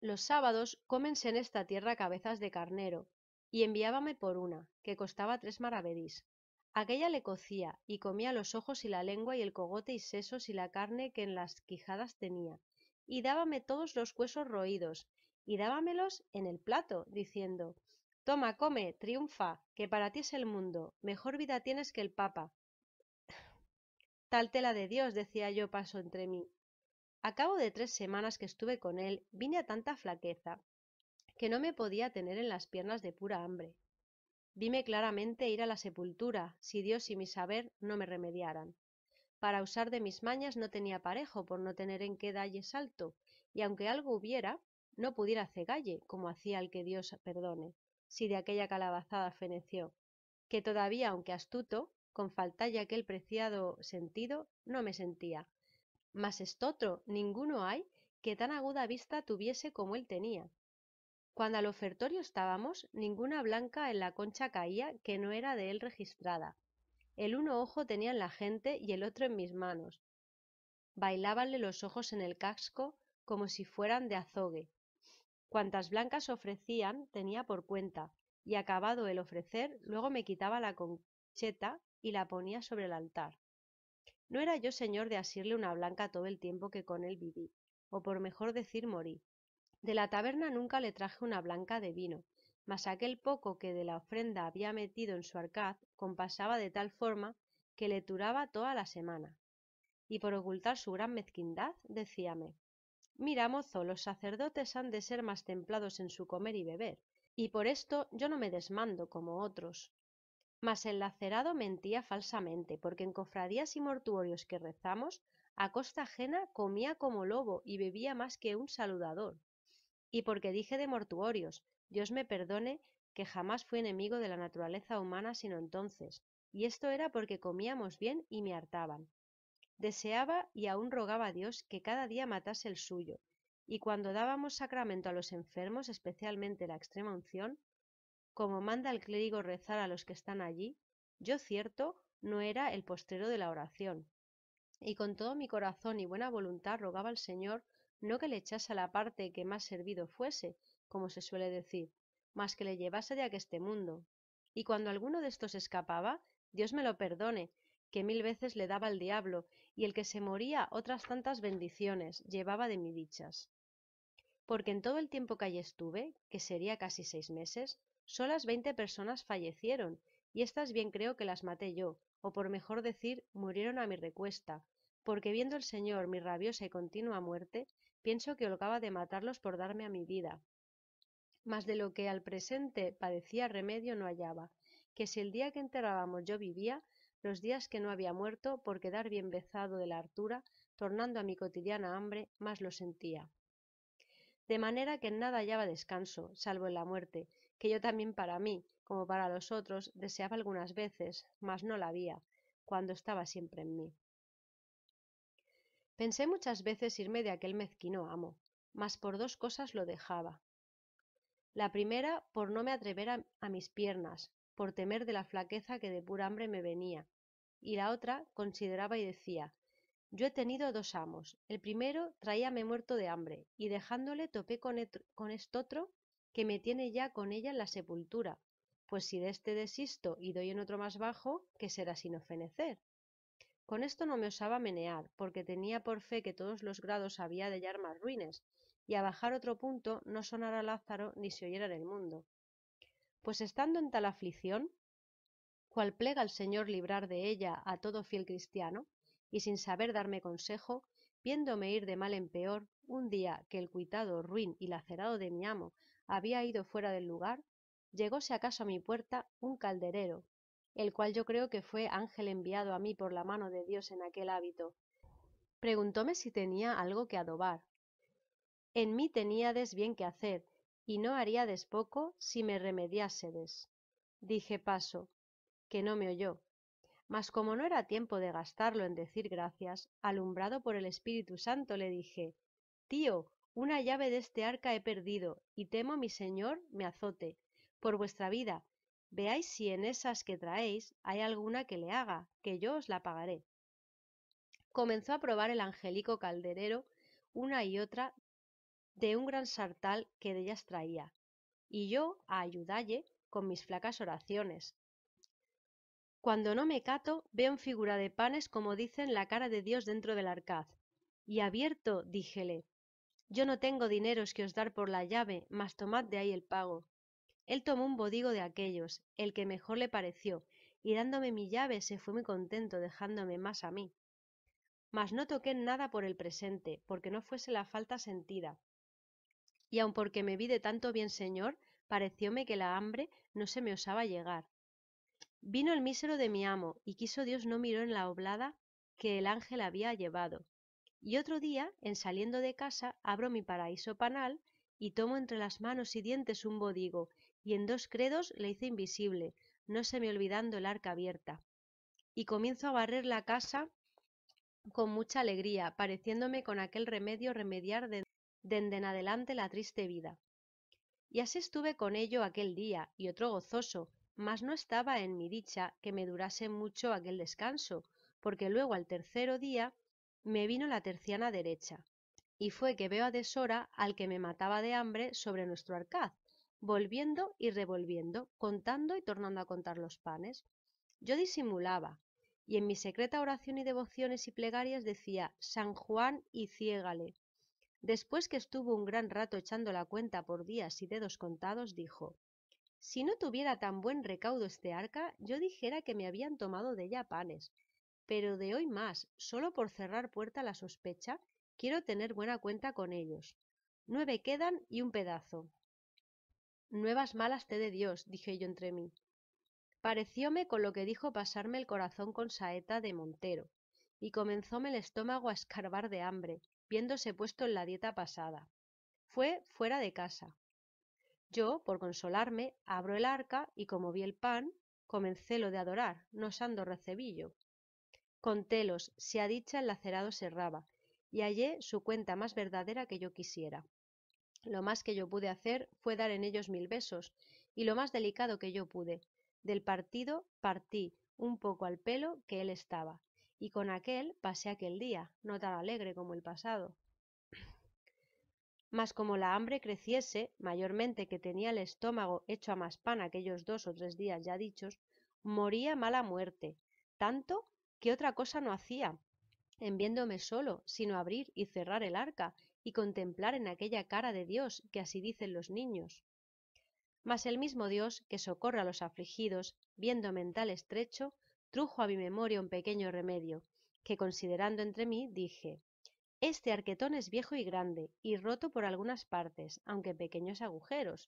Los sábados cómense en esta tierra cabezas de carnero, y enviábame por una, que costaba 3 maravedís. Aquella le cocía, y comía los ojos y la lengua y el cogote y sesos y la carne que en las quijadas tenía, y dábame todos los huesos roídos, y dábamelos en el plato, diciendo «Toma, come, triunfa, que para ti es el mundo, mejor vida tienes que el papa». Tal tela de Dios, decía yo paso entre mí. A cabo de 3 semanas que estuve con él, vine a tanta flaqueza que no me podía tener en las piernas de pura hambre. Vime claramente ir a la sepultura, si Dios y mi saber no me remediaran. Para usar de mis mañas no tenía parejo por no tener en qué dalle salto, y aunque algo hubiera, no pudiera cegalle, como hacía el que Dios perdone, si de aquella calabazada feneció, que todavía, aunque astuto, con faltalle aquel preciado sentido, no me sentía. Mas estotro ninguno hay que tan aguda vista tuviese como él tenía. Cuando al ofertorio estábamos, ninguna blanca en la concha caía que no era de él registrada. El uno ojo tenía en la gente y el otro en mis manos. Bailábanle los ojos en el casco como si fueran de azogue. Cuantas blancas ofrecían tenía por cuenta, y acabado el ofrecer, luego me quitaba la concheta y la ponía sobre el altar. No era yo señor de asirle una blanca todo el tiempo que con él viví, o por mejor decir morí. De la taberna nunca le traje una blanca de vino, mas aquel poco que de la ofrenda había metido en su arcaz compasaba de tal forma que le turaba toda la semana. Y por ocultar su gran mezquindad, decíame «Mira, mozo, los sacerdotes han de ser más templados en su comer y beber, y por esto yo no me desmando como otros». Mas el lacerado mentía falsamente, porque en cofradías y mortuorios que rezamos, a costa ajena comía como lobo y bebía más que un saludador. Y porque dije de mortuorios, Dios me perdone que jamás fui enemigo de la naturaleza humana sino entonces, y esto era porque comíamos bien y me hartaban. Deseaba y aún rogaba a Dios que cada día matase el suyo, y cuando dábamos sacramento a los enfermos, especialmente la extrema unción, como manda el clérigo rezar a los que están allí, yo cierto no era el postrero de la oración, y con todo mi corazón y buena voluntad rogaba al Señor no que le echase a la parte que más servido fuese, como se suele decir, mas que le llevase de aqueste mundo. Y cuando alguno de estos escapaba, Dios me lo perdone, que 1000 veces le daba al diablo, y el que se moría otras tantas bendiciones llevaba de mi dichas. Porque en todo el tiempo que allí estuve, que sería casi 6 meses, solas 20 personas fallecieron, y estas bien creo que las maté yo, o por mejor decir, murieron a mi recuesta, porque viendo el Señor mi rabiosa y continua muerte, pienso que holgaba de matarlos por darme a mi vida, mas de lo que al presente padecía remedio no hallaba, que si el día que enterrábamos yo vivía, los días que no había muerto, por quedar bien vezado de la hartura, tornando a mi cotidiana hambre, más lo sentía. De manera que en nada hallaba descanso, salvo en la muerte, que yo también para mí, como para los otros, deseaba algunas veces, mas no la había, cuando estaba siempre en mí. Pensé muchas veces irme de aquel mezquino amo, mas por dos cosas lo dejaba. La primera, por no me atrever a mis piernas, por temer de la flaqueza que de pura hambre me venía, y la otra, consideraba y decía, yo he tenido dos amos, el primero traíame muerto de hambre, y dejándole topé con estotro que me tiene ya con ella en la sepultura, pues si de este desisto y doy en otro más bajo, ¿qué será sino fenecer? Con esto no me osaba menear, porque tenía por fe que todos los grados había de hallar más ruines, y a bajar otro punto no sonara Lázaro ni se oyera en el mundo. Pues estando en tal aflicción, cual plega el Señor librar de ella a todo fiel cristiano, y sin saber darme consejo, viéndome ir de mal en peor, un día que el cuitado, ruin y lacerado de mi amo había ido fuera del lugar, llegóse acaso a mi puerta un calderero, el cual yo creo que fue ángel enviado a mí por la mano de Dios en aquel hábito. Preguntóme si tenía algo que adobar. En mí teníades bien que hacer, y no haríades poco si me remediásedes. Dije paso, que no me oyó. Mas como no era tiempo de gastarlo en decir gracias, alumbrado por el Espíritu Santo le dije, Tío, una llave de este arca he perdido, y temo mi señor me azote. Por vuestra vida, veáis si en esas que traéis hay alguna que le haga, que yo os la pagaré. Comenzó a probar el angelico calderero una y otra de un gran sartal que dellas traía, y yo a ayudalle con mis flacas oraciones. Cuando no me cato, veo en figura de panes, como dicen, la cara de Dios dentro del arcaz. Y abierto, díjele, yo no tengo dineros que os dar por la llave, mas tomad de ahí el pago. Él tomó un bodigo de aquellos, el que mejor le pareció, y dándome mi llave se fue muy contento, dejándome más a mí. Mas no toqué nada por el presente, porque no fuese la falta sentida. Y aun porque me vi de tanto bien señor, parecióme que la hambre no se me osaba llegar. Vino el mísero de mi amo, y quiso Dios no miró en la oblada que el ángel había llevado. Y otro día, en saliendo de casa, abro mi paraíso panal, y tomo entre las manos y dientes un bodigo, y en dos credos le hice invisible, no se me olvidando el arca abierta. Y comienzo a barrer la casa con mucha alegría, pareciéndome con aquel remedio remediar dende en adelante la triste vida. Y así estuve con ello aquel día, y otro gozoso, mas no estaba en mi dicha que me durase mucho aquel descanso, porque luego al tercero día me vino la terciana derecha, y fue que veo a deshora al que me mataba de hambre sobre nuestro arcaz, volviendo y revolviendo, contando y tornando a contar los panes. Yo disimulaba, y en mi secreta oración y devociones y plegarias decía San Juan y ciégale. Después que estuvo un gran rato echando la cuenta por días y dedos contados, dijo, si no tuviera tan buen recaudo este arca, yo dijera que me habían tomado de ella panes, pero de hoy más, solo por cerrar puerta a la sospecha, quiero tener buena cuenta con ellos. 9 quedan y un pedazo. Nuevas malas te dé Dios, dije yo entre mí. Parecióme con lo que dijo pasarme el corazón con saeta de montero, y comenzóme el estómago a escarbar de hambre, viéndose puesto en la dieta pasada. Fue fuera de casa. Yo, por consolarme, abro el arca y como vi el pan, comencé lo de adorar, no osando recebillo. Contélos, si a dicha el lacerado se erraba, y hallé su cuenta más verdadera que yo quisiera. Lo más que yo pude hacer fue dar en ellos 1000 besos, y lo más delicado que yo pude. Del partido partí un poco al pelo que él estaba, y con aquel pasé aquel día, no tan alegre como el pasado. Mas como la hambre creciese, mayormente que tenía el estómago hecho a más pan aquellos 2 o 3 días ya dichos, moría mala muerte, tanto que otra cosa no hacía, en viéndome solo, sino abrir y cerrar el arca, y contemplar en aquella cara de Dios, que así dicen los niños. Mas el mismo Dios, que socorre a los afligidos, viéndome en tal estrecho, trujo a mi memoria un pequeño remedio, que considerando entre mí, dije, este arquetón es viejo y grande, y roto por algunas partes, aunque pequeños agujeros.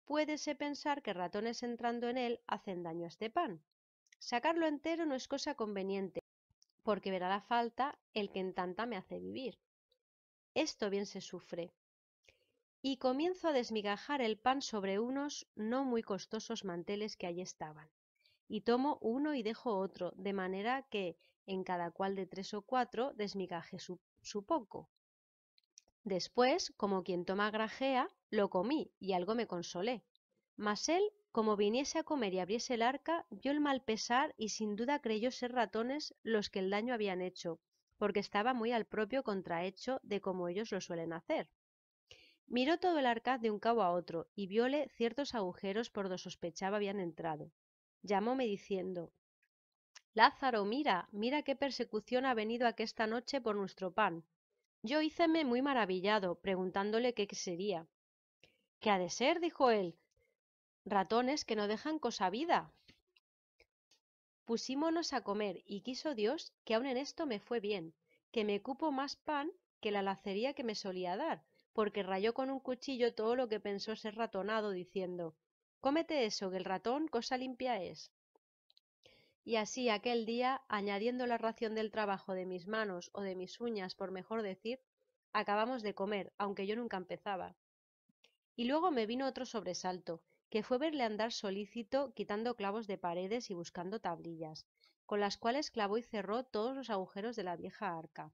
puédese pensar que ratones entrando en él hacen daño a este pan. Sacarlo entero no es cosa conveniente, porque verá la falta el que en tanta me hace vivir. Esto bien se sufre. Y comienzo a desmigajar el pan sobre unos no muy costosos manteles que allí estaban. Y tomo uno y dejo otro, de manera que en cada cual de 3 o 4 desmigaje su poco. Después, como quien toma grajea, lo comí y algo me consolé. Mas él, como viniese a comer y abriese el arca, vio el mal pesar y sin duda creyó ser ratones los que el daño habían hecho, porque estaba muy al propio contrahecho de como ellos lo suelen hacer. Miró todo el arcaz de un cabo a otro y viole ciertos agujeros por donde sospechaba habían entrado. Llamóme diciendo: Lázaro, mira, mira qué persecución ha venido aquesta noche por nuestro pan. Yo híceme muy maravillado, preguntándole qué sería. ¿Qué ha de ser? Dijo él. Ratones que no dejan cosa vida. Pusímonos a comer y quiso Dios que aun en esto me fue bien, que me cupo más pan que la lacería que me solía dar, porque rayó con un cuchillo todo lo que pensó ser ratonado, diciendo: Cómete eso, que el ratón cosa limpia es. Y así aquel día, añadiendo la ración del trabajo de mis manos o de mis uñas, por mejor decir, acabamos de comer, aunque yo nunca empezaba. Y luego me vino otro sobresalto, que fue verle andar solícito quitando clavos de paredes y buscando tablillas, con las cuales clavó y cerró todos los agujeros de la vieja arca.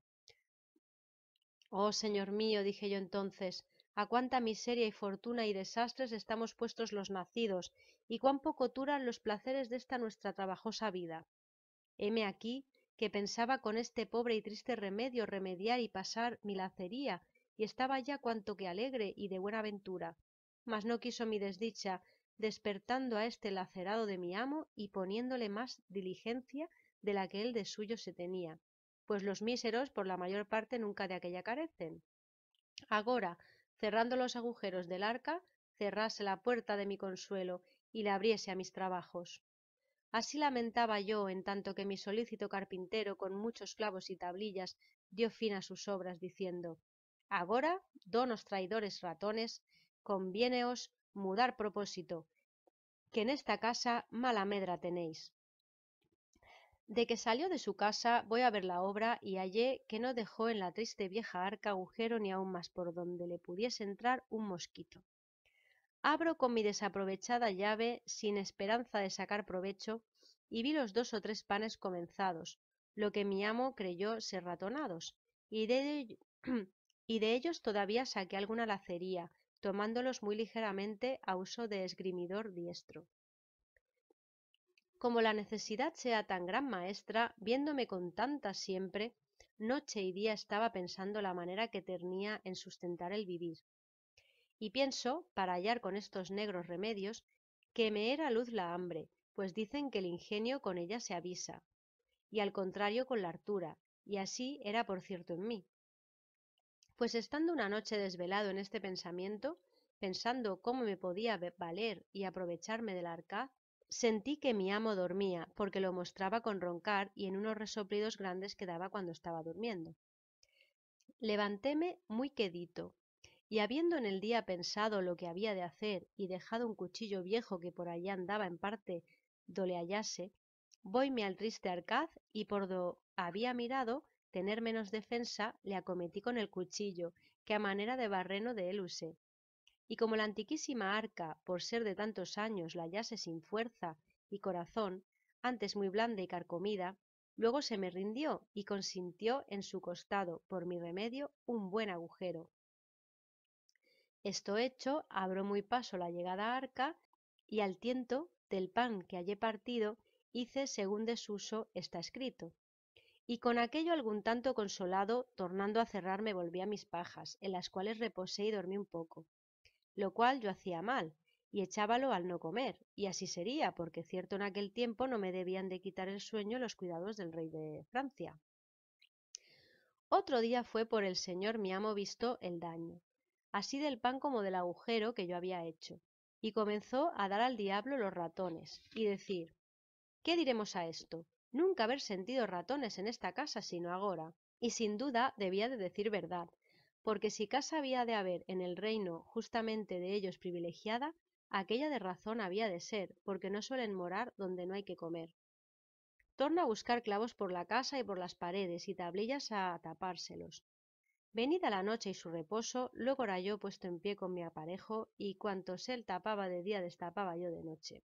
Oh, señor mío, dije yo entonces, a cuánta miseria y fortuna y desastres estamos puestos los nacidos, y cuán poco duran los placeres de esta nuestra trabajosa vida. Heme aquí que pensaba con este pobre y triste remedio remediar y pasar mi lacería, y estaba ya cuanto que alegre y de buena ventura. Mas no quiso mi desdicha, despertando a este lacerado de mi amo y poniéndole más diligencia de la que él de suyo se tenía, pues los míseros por la mayor parte nunca de aquella carecen. Agora, cerrando los agujeros del arca, cerrase la puerta de mi consuelo y la abriese a mis trabajos. Así lamentaba yo, en tanto que mi solícito carpintero, con muchos clavos y tablillas, dio fin a sus obras, diciendo: Agora, donos traidores ratones, conviéneos mudar propósito, que en esta casa mala medra tenéis. De que salió de su casa, voy a ver la obra, y hallé que no dejó en la triste vieja arca agujero ni aun más por donde le pudiese entrar un mosquito. Abro con mi desaprovechada llave, sin esperanza de sacar provecho, y vi los 2 o 3 panes comenzados, lo que mi amo creyó ser ratonados, y y de ellos todavía saqué alguna lacería, tomándolos muy ligeramente a uso de esgrimidor diestro. Como la necesidad sea tan gran maestra, viéndome con tanta siempre, noche y día estaba pensando la manera que tenía en sustentar el vivir. Y pienso, para hallar con estos negros remedios, que me era luz la hambre, pues dicen que el ingenio con ella se avisa, y al contrario con la hartura, y así era por cierto en mí. Pues estando una noche desvelado en este pensamiento, pensando cómo me podía valer y aprovecharme del arcaz, sentí que mi amo dormía, porque lo mostraba con roncar y en unos resoplidos grandes que daba cuando estaba durmiendo. Levantéme muy quedito, y habiendo en el día pensado lo que había de hacer y dejado un cuchillo viejo que por allí andaba en parte do le hallase, voyme al triste arcaz y por do había mirado tener menos defensa, le acometí con el cuchillo, que a manera de barreno de él usé. Y como la antiquísima arca, por ser de tantos años, la hallase sin fuerza y corazón, antes muy blanda y carcomida, luego se me rindió y consintió en su costado, por mi remedio, un buen agujero. Esto hecho, abro muy paso la llegada arca, y al tiento del pan que hallé partido, hice según desuso está escrito. Y con aquello algún tanto consolado, tornando a cerrar me volví a mis pajas, en las cuales reposé y dormí un poco, lo cual yo hacía mal, y echábalo al no comer, y así sería, porque cierto en aquel tiempo no me debían de quitar el sueño los cuidados del rey de Francia. Otro día fue por el señor mi amo visto el daño, así del pan como del agujero que yo había hecho, y comenzó a dar al diablo los ratones, y decir: ¿qué diremos a esto? Nunca haber sentido ratones en esta casa sino agora, y sin duda debía de decir verdad, porque si casa había de haber en el reino justamente de ellos privilegiada, aquella de razón había de ser, porque no suelen morar donde no hay que comer. Torno a buscar clavos por la casa y por las paredes y tablillas a tapárselos. Venida la noche y su reposo, luego era yo puesto en pie con mi aparejo, y cuantos él tapaba de día destapaba yo de noche.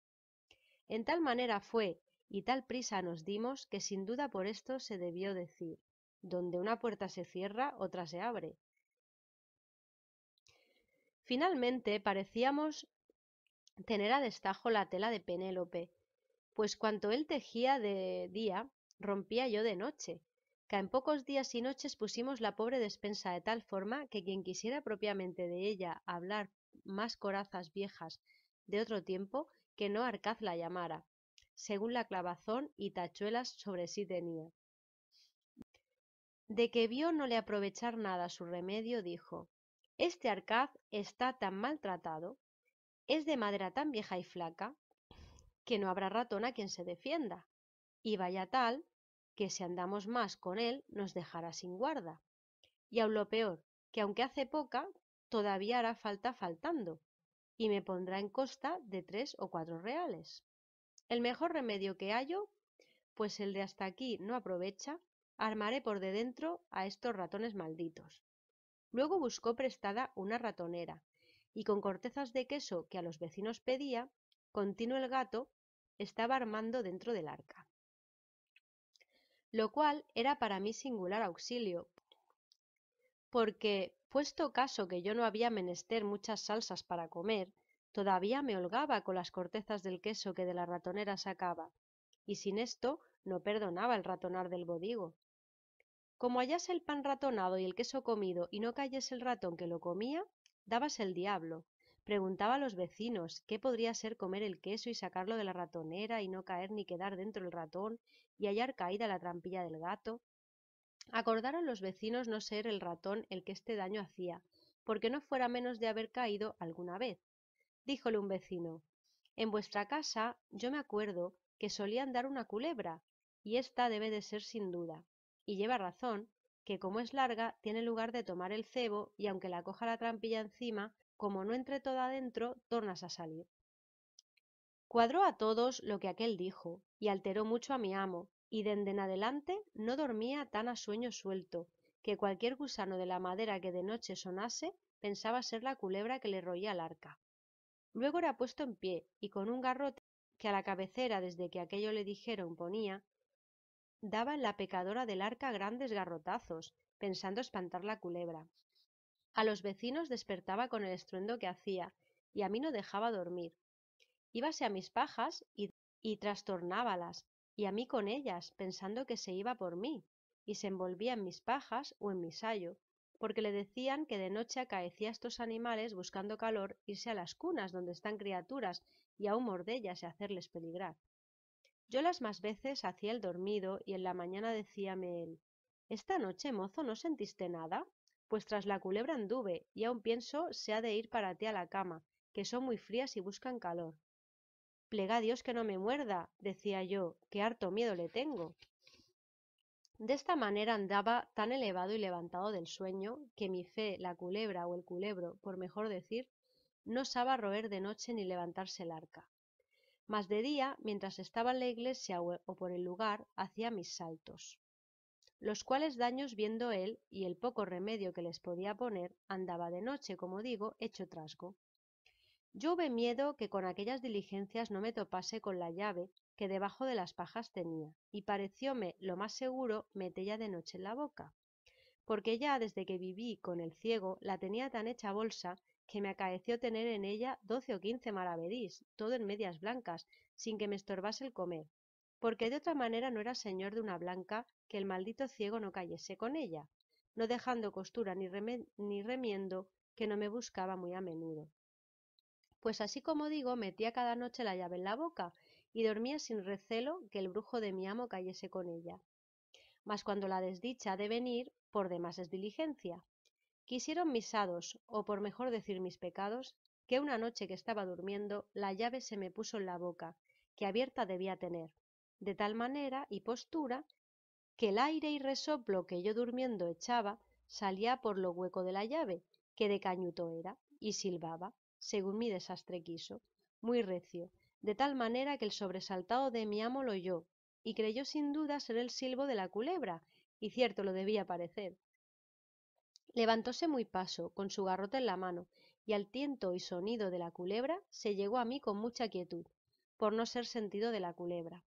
En tal manera fue, y tal prisa nos dimos, que sin duda por esto se debió decir: donde una puerta se cierra, otra se abre. Finalmente parecíamos tener a destajo la tela de Penélope, pues cuanto él tejía de día, rompía yo de noche, que en pocos días y noches pusimos la pobre despensa de tal forma que quien quisiera propiamente de ella hablar más corazas viejas de otro tiempo, que no Arcaz la llamara, según la clavazón y tachuelas sobre sí tenía. De que vio no le aprovechar nada su remedio, dijo: este Arcaz está tan maltratado, es de madera tan vieja y flaca, que no habrá ratón a quien se defienda, y vaya tal, que si andamos más con él nos dejará sin guarda, y aun lo peor, que aunque hace poca, todavía hará falta faltando, y me pondrá en costa de 3 o 4 reales. El mejor remedio que hallo, pues el de hasta aquí no aprovecha, armaré por de dentro a estos ratones malditos. Luego buscó prestada una ratonera, y con cortezas de queso que a los vecinos pedía, continuo el gato estaba armando dentro del arca, lo cual era para mí singular auxilio, porque, puesto caso que yo no había menester muchas salsas para comer, todavía me holgaba con las cortezas del queso que de la ratonera sacaba, y sin esto no perdonaba el ratonar del bodigo. Como hallase el pan ratonado y el queso comido y no cayese el ratón que lo comía, dábase el diablo. Preguntaba a los vecinos qué podría ser comer el queso y sacarlo de la ratonera y no caer ni quedar dentro el ratón y hallar caída la trampilla del gato. Acordaron los vecinos no ser el ratón el que este daño hacía, porque no fuera menos de haber caído alguna vez. Díjole un vecino: en vuestra casa yo me acuerdo que solían dar una culebra, y esta debe de ser sin duda. Y lleva razón, que como es larga, tiene lugar de tomar el cebo, y aunque la coja la trampilla encima, como no entre toda adentro, tornas a salir. Cuadró a todos lo que aquel dijo, y alteró mucho a mi amo, y dende en adelante no dormía tan a sueño suelto, que cualquier gusano de la madera que de noche sonase pensaba ser la culebra que le roía el arca. Luego era puesto en pie, y con un garrote que a la cabecera, desde que aquello le dijeron, ponía, daba en la pecadora del arca grandes garrotazos, pensando espantar la culebra. A los vecinos despertaba con el estruendo que hacía, y a mí no dejaba dormir. Íbase a mis pajas y trastornábalas, y a mí con ellas, pensando que se iba por mí, y se envolvía en mis pajas o en mi sayo, porque le decían que de noche acaecía a estos animales, buscando calor, irse a las cunas donde están criaturas, y aún mordellas y hacerles peligrar. Yo las más veces hacía el dormido, y en la mañana decíame él: esta noche, mozo, ¿no sentiste nada? Pues tras la culebra anduve, y aún pienso se ha de ir para ti a la cama, que son muy frías y buscan calor. Plega a Dios que no me muerda, decía yo, que harto miedo le tengo. De esta manera andaba tan elevado y levantado del sueño, que mi fe, la culebra o el culebro, por mejor decir, no osaba roer de noche ni levantarse el arca. Mas de día, mientras estaba en la iglesia o por el lugar, hacía mis saltos, los cuales daños viendo él, y el poco remedio que les podía poner, andaba de noche, como digo, hecho trasgo. Yo hube miedo que con aquellas diligencias no me topase con la llave que debajo de las pajas tenía, y parecióme lo más seguro metella de noche en la boca, porque ya desde que viví con el ciego la tenía tan hecha bolsa que me acaeció tener en ella 12 o 15 maravedís, todo en medias blancas, sin que me estorbase el comer, porque de otra manera no era señor de una blanca que el maldito ciego no cayese con ella, no dejando costura ni remiendo, que no me buscaba muy a menudo. Pues así como digo, metía cada noche la llave en la boca y dormía sin recelo que el brujo de mi amo cayese con ella. Mas cuando la desdicha ha de venir, por demás es diligencia. Quisieron mis hados, o por mejor decir mis pecados, que una noche que estaba durmiendo, la llave se me puso en la boca, que abierta debía tener, de tal manera y postura, que el aire y resoplo que yo durmiendo echaba salía por lo hueco de la llave, que de cañuto era, y silbaba, según mi desastre quiso. muy recio, de tal manera que el sobresaltado de mi amo lo oyó, y creyó sin duda ser el silbo de la culebra, y cierto lo debía parecer. Levantóse muy paso, con su garrote en la mano, y al tiento y sonido de la culebra se llegó a mí con mucha quietud, por no ser sentido de la culebra.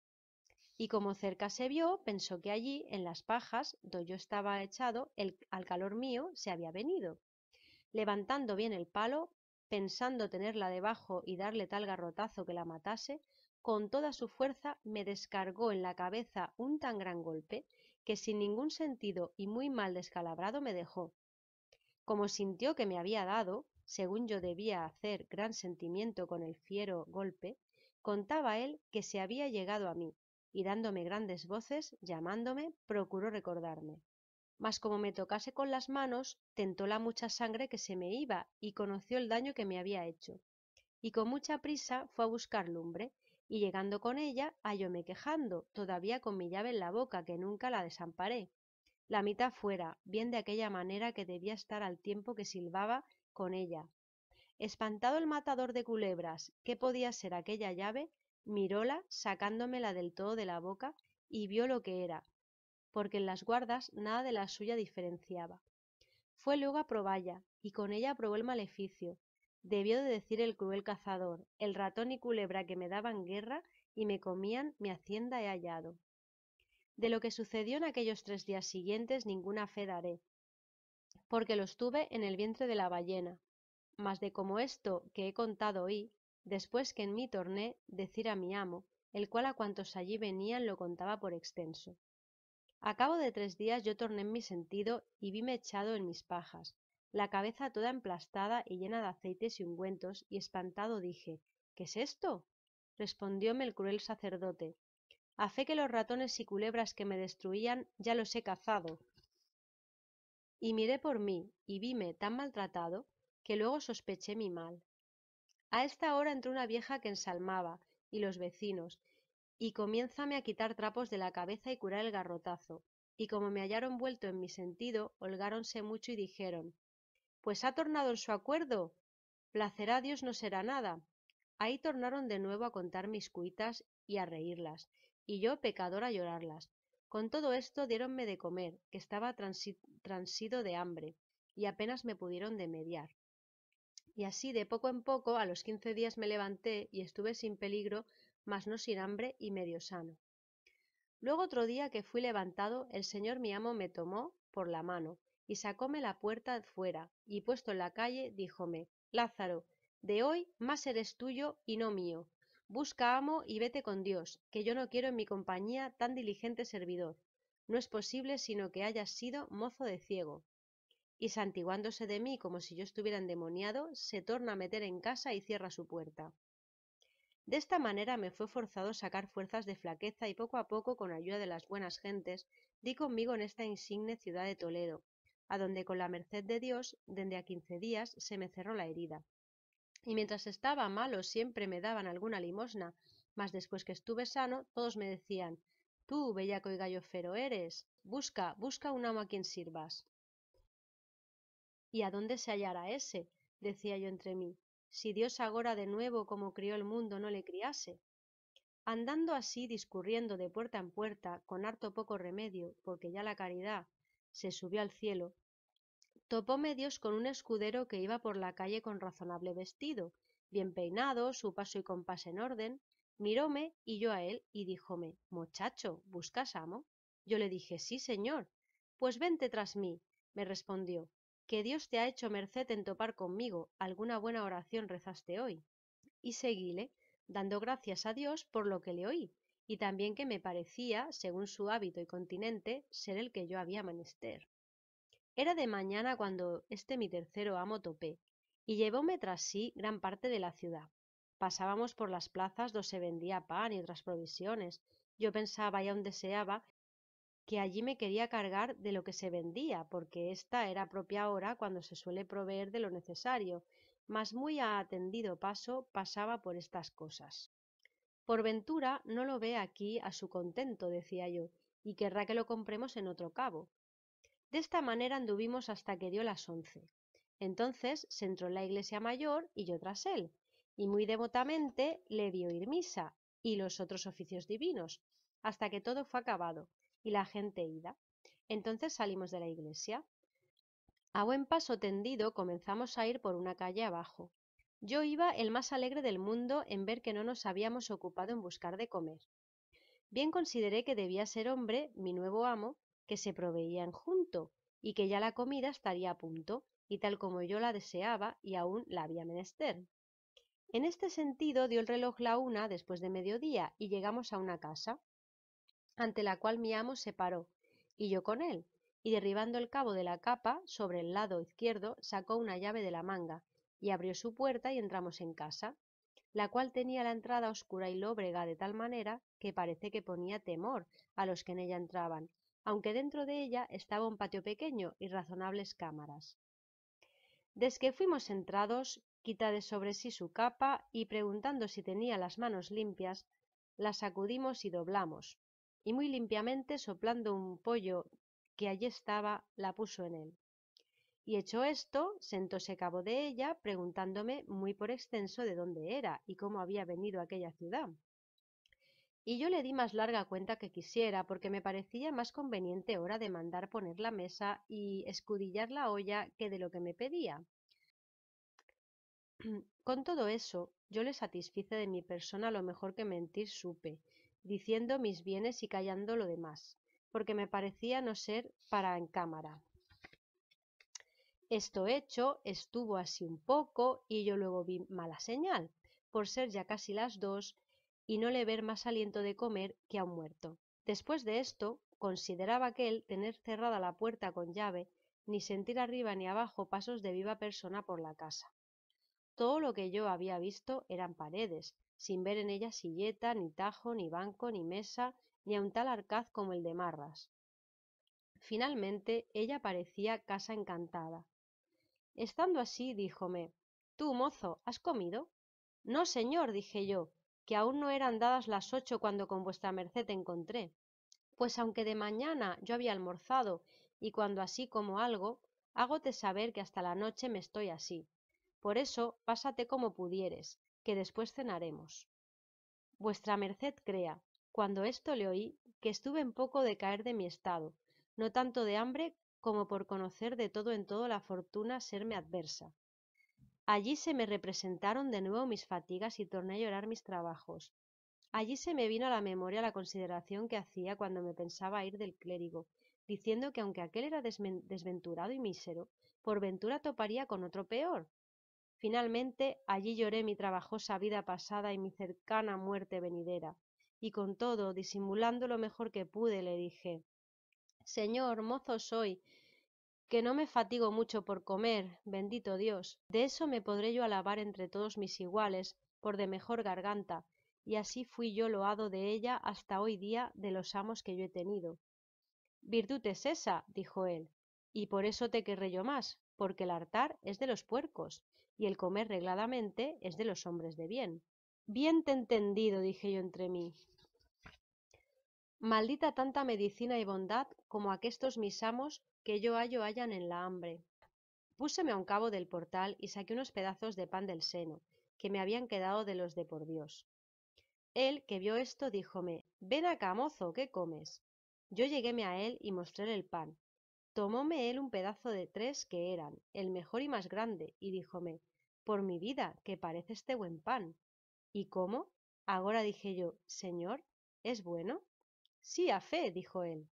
Y como cerca se vio, pensó que allí, en las pajas, do yo estaba echado, al calor mío se había venido. Levantando bien el palo, pensando tenerla debajo y darle tal garrotazo que la matase, con toda su fuerza me descargó en la cabeza un tan gran golpe, que sin ningún sentido y muy mal descalabrado me dejó. Como sintió que me había dado, según yo debía hacer gran sentimiento con el fiero golpe, contaba él que se había llegado a mí, y dándome grandes voces, llamándome, procuró recordarme. Mas como me tocase con las manos, tentó la mucha sangre que se me iba, y conoció el daño que me había hecho. Y con mucha prisa fue a buscar lumbre, y llegando con ella, hallóme quejando, todavía con mi llave en la boca, que nunca la desamparé, la mitad fuera, bien de aquella manera que debía estar al tiempo que silbaba con ella. Espantado el matador de culebras, ¿qué podía ser aquella llave? Miróla, sacándomela del todo de la boca, y vio lo que era, porque en las guardas nada de la suya diferenciaba. Fue luego a proballa, y con ella probó el maleficio. Debió de decir el cruel cazador, el ratón y culebra que me daban guerra y me comían, mi hacienda he hallado. De lo que sucedió en aquellos 3 días siguientes ninguna fe daré, porque los tuve en el vientre de la ballena, mas de como esto que he contado oí, después que en mí torné, decir a mi amo, el cual a cuantos allí venían lo contaba por extenso. A cabo de 3 días yo torné en mi sentido y vime echado en mis pajas, la cabeza toda emplastada y llena de aceites y ungüentos, y espantado dije, ¿qué es esto? Respondióme el cruel sacerdote, a fe que los ratones y culebras que me destruían ya los he cazado. Y miré por mí, y vime tan maltratado, que luego sospeché mi mal. A esta hora entró una vieja que ensalmaba, y los vecinos, y comiénzame a quitar trapos de la cabeza y curar el garrotazo, y como me hallaron vuelto en mi sentido, holgáronse mucho y dijeron, pues ha tornado en su acuerdo, placerá a Dios no será nada. Ahí tornaron de nuevo a contar mis cuitas y a reírlas, y yo pecador a llorarlas. Con todo esto diéronme de comer, que estaba transido de hambre, y apenas me pudieron de mediar. Y así de poco en poco, a los 15 días me levanté y estuve sin peligro, mas no sin hambre y medio sano. Luego otro día que fui levantado, el señor mi amo me tomó por la mano, y sacóme la puerta fuera, y puesto en la calle, díjome, Lázaro, de hoy más eres tuyo y no mío. Busca amo y vete con Dios, que yo no quiero en mi compañía tan diligente servidor. No es posible sino que hayas sido mozo de ciego. Y santiguándose de mí como si yo estuviera endemoniado, se torna a meter en casa y cierra su puerta. De esta manera me fue forzado sacar fuerzas de flaqueza y poco a poco, con ayuda de las buenas gentes, di conmigo en esta insigne ciudad de Toledo, a donde con la merced de Dios, dende a 15 días, se me cerró la herida. Y mientras estaba malo siempre me daban alguna limosna, mas después que estuve sano, todos me decían, tú, bellaco y gallofero eres, busca un amo a quien sirvas. ¿Y a dónde se hallará ese? Decía yo entre mí, si Dios agora de nuevo como crió el mundo no le criase. Andando así, discurriendo de puerta en puerta, con harto poco remedio, porque ya la caridad se subió al cielo, topóme Dios con un escudero que iba por la calle con razonable vestido, bien peinado, su paso y compás en orden, miróme y yo a él, y díjome, mochacho, ¿buscas amo? Yo le dije, sí, señor. Pues vente tras mí, me respondió, que Dios te ha hecho merced en topar conmigo, alguna buena oración rezaste hoy. Y seguíle, dando gracias a Dios por lo que le oí, y también que me parecía, según su hábito y continente, ser el que yo había menester. Era de mañana cuando este mi tercero amo topé, y llevóme tras sí gran parte de la ciudad. Pasábamos por las plazas do se vendía pan y otras provisiones. Yo pensaba y aun deseaba que allí me quería cargar de lo que se vendía, porque esta era propia hora cuando se suele proveer de lo necesario, mas muy a atendido paso pasaba por estas cosas. Por ventura no lo ve aquí a su contento, decía yo, y querrá que lo compremos en otro cabo. De esta manera anduvimos hasta que dio las 11. Entonces se entró en la iglesia mayor y yo tras él, y muy devotamente le vi oír misa y los otros oficios divinos, hasta que todo fue acabado y la gente ida. Entonces salimos de la iglesia. A buen paso tendido comenzamos a ir por una calle abajo. Yo iba el más alegre del mundo en ver que no nos habíamos ocupado en buscar de comer. Bien consideré que debía ser hombre, mi nuevo amo, que se proveían junto, y que ya la comida estaría a punto, y tal como yo la deseaba y aún la había menester. En este sentido dio el reloj la 1 después de mediodía, y llegamos a una casa, ante la cual mi amo se paró, y yo con él, y derribando el cabo de la capa sobre el lado izquierdo, sacó una llave de la manga, y abrió su puerta y entramos en casa, la cual tenía la entrada oscura y lóbrega de tal manera que parece que ponía temor a los que en ella entraban, aunque dentro de ella estaba un patio pequeño y razonables cámaras. Desque fuimos entrados, quita de sobre sí su capa y preguntando si tenía las manos limpias, las sacudimos y doblamos, y muy limpiamente soplando un pollo que allí estaba, la puso en él. Y hecho esto, sentóse cabo de ella, preguntándome muy por extenso de dónde era y cómo había venido a aquella ciudad. Y yo le di más larga cuenta que quisiera, porque me parecía más conveniente hora de mandar poner la mesa y escudillar la olla que de lo que me pedía. Con todo eso, yo le satisfice de mi persona lo mejor que mentir supe, diciendo mis bienes y callando lo demás, porque me parecía no ser para en cámara. Esto hecho, estuvo así un poco, y yo luego vi mala señal, por ser ya casi las 2, y no le ver más aliento de comer que a un muerto. Después de esto, consideraba aquel tener cerrada la puerta con llave, ni sentir arriba ni abajo pasos de viva persona por la casa. Todo lo que yo había visto eran paredes, sin ver en ellas silleta, ni tajo, ni banco, ni mesa, ni aun tal arcaz como el de Marras. Finalmente, ella parecía casa encantada. Estando así, díjome: «Tú, mozo, ¿has comido?». «No, señor», dije yo, «que aún no eran dadas las 8 cuando con vuestra merced te encontré». «Pues aunque de mañana yo había almorzado, y cuando así como algo, hágote saber que hasta la noche me estoy así. Por eso, pásate como pudieres, que después cenaremos». Vuestra merced crea, cuando esto le oí, que estuve en poco de caer de mi estado, no tanto de hambre como por conocer de todo en todo la fortuna serme adversa. Allí se me representaron de nuevo mis fatigas y torné a llorar mis trabajos. Allí se me vino a la memoria la consideración que hacía cuando me pensaba ir del clérigo, diciendo que aunque aquel era desventurado y mísero, por ventura toparía con otro peor. Finalmente, allí lloré mi trabajosa vida pasada y mi cercana muerte venidera, y con todo, disimulando lo mejor que pude, le dije: «Señor, mozo soy, que no me fatigo mucho por comer, bendito Dios. De eso me podré yo alabar entre todos mis iguales, por de mejor garganta, y así fui yo loado de ella hasta hoy día de los amos que yo he tenido». «Virtud es esa», dijo él, «y por eso te querré yo más, porque el hartar es de los puercos, y el comer regladamente es de los hombres de bien». «Bien te he entendido», dije yo entre mí. «Maldita tanta medicina y bondad como aquestos mis amos que yo hallan en la hambre». Púseme a un cabo del portal y saqué unos pedazos de pan del seno, que me habían quedado de los de por Dios. Él, que vio esto, díjome: «Ven acá, mozo, ¿qué comes?». Yo lleguéme a él y mostréle el pan. Tomóme él un pedazo de 3 que eran, el mejor y más grande, y díjome: «Por mi vida, que parece este buen pan». «¿Y cómo?». Agora dije yo: «Señor, ¿es bueno?». «Sí, a fe», dijo él.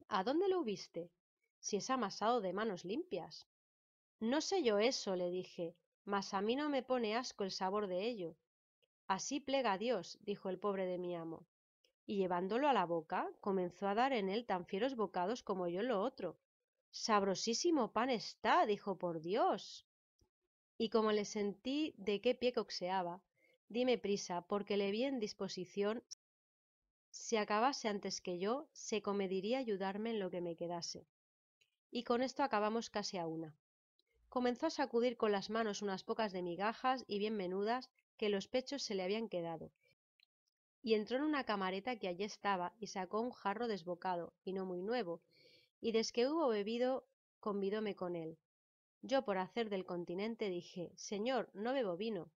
«¿A dónde lo hubiste? Si es amasado de manos limpias». «No sé yo eso», le dije, «mas a mí no me pone asco el sabor de ello». «Así plega Dios», dijo el pobre de mi amo, y llevándolo a la boca, comenzó a dar en él tan fieros bocados como yo en lo otro. «Sabrosísimo pan está», dijo, «por Dios». Y como le sentí de qué pie coxeaba, dime prisa, porque le vi en disposición, si acabase antes que yo, se comediría ayudarme en lo que me quedase. Y con esto acabamos casi a una. Comenzó a sacudir con las manos unas pocas de migajas y bien menudas que los pechos se le habían quedado, y entró en una camareta que allí estaba y sacó un jarro desbocado y no muy nuevo, y desque hubo bebido convidóme con él. Yo, por hacer del continente, dije: «Señor, no bebo vino».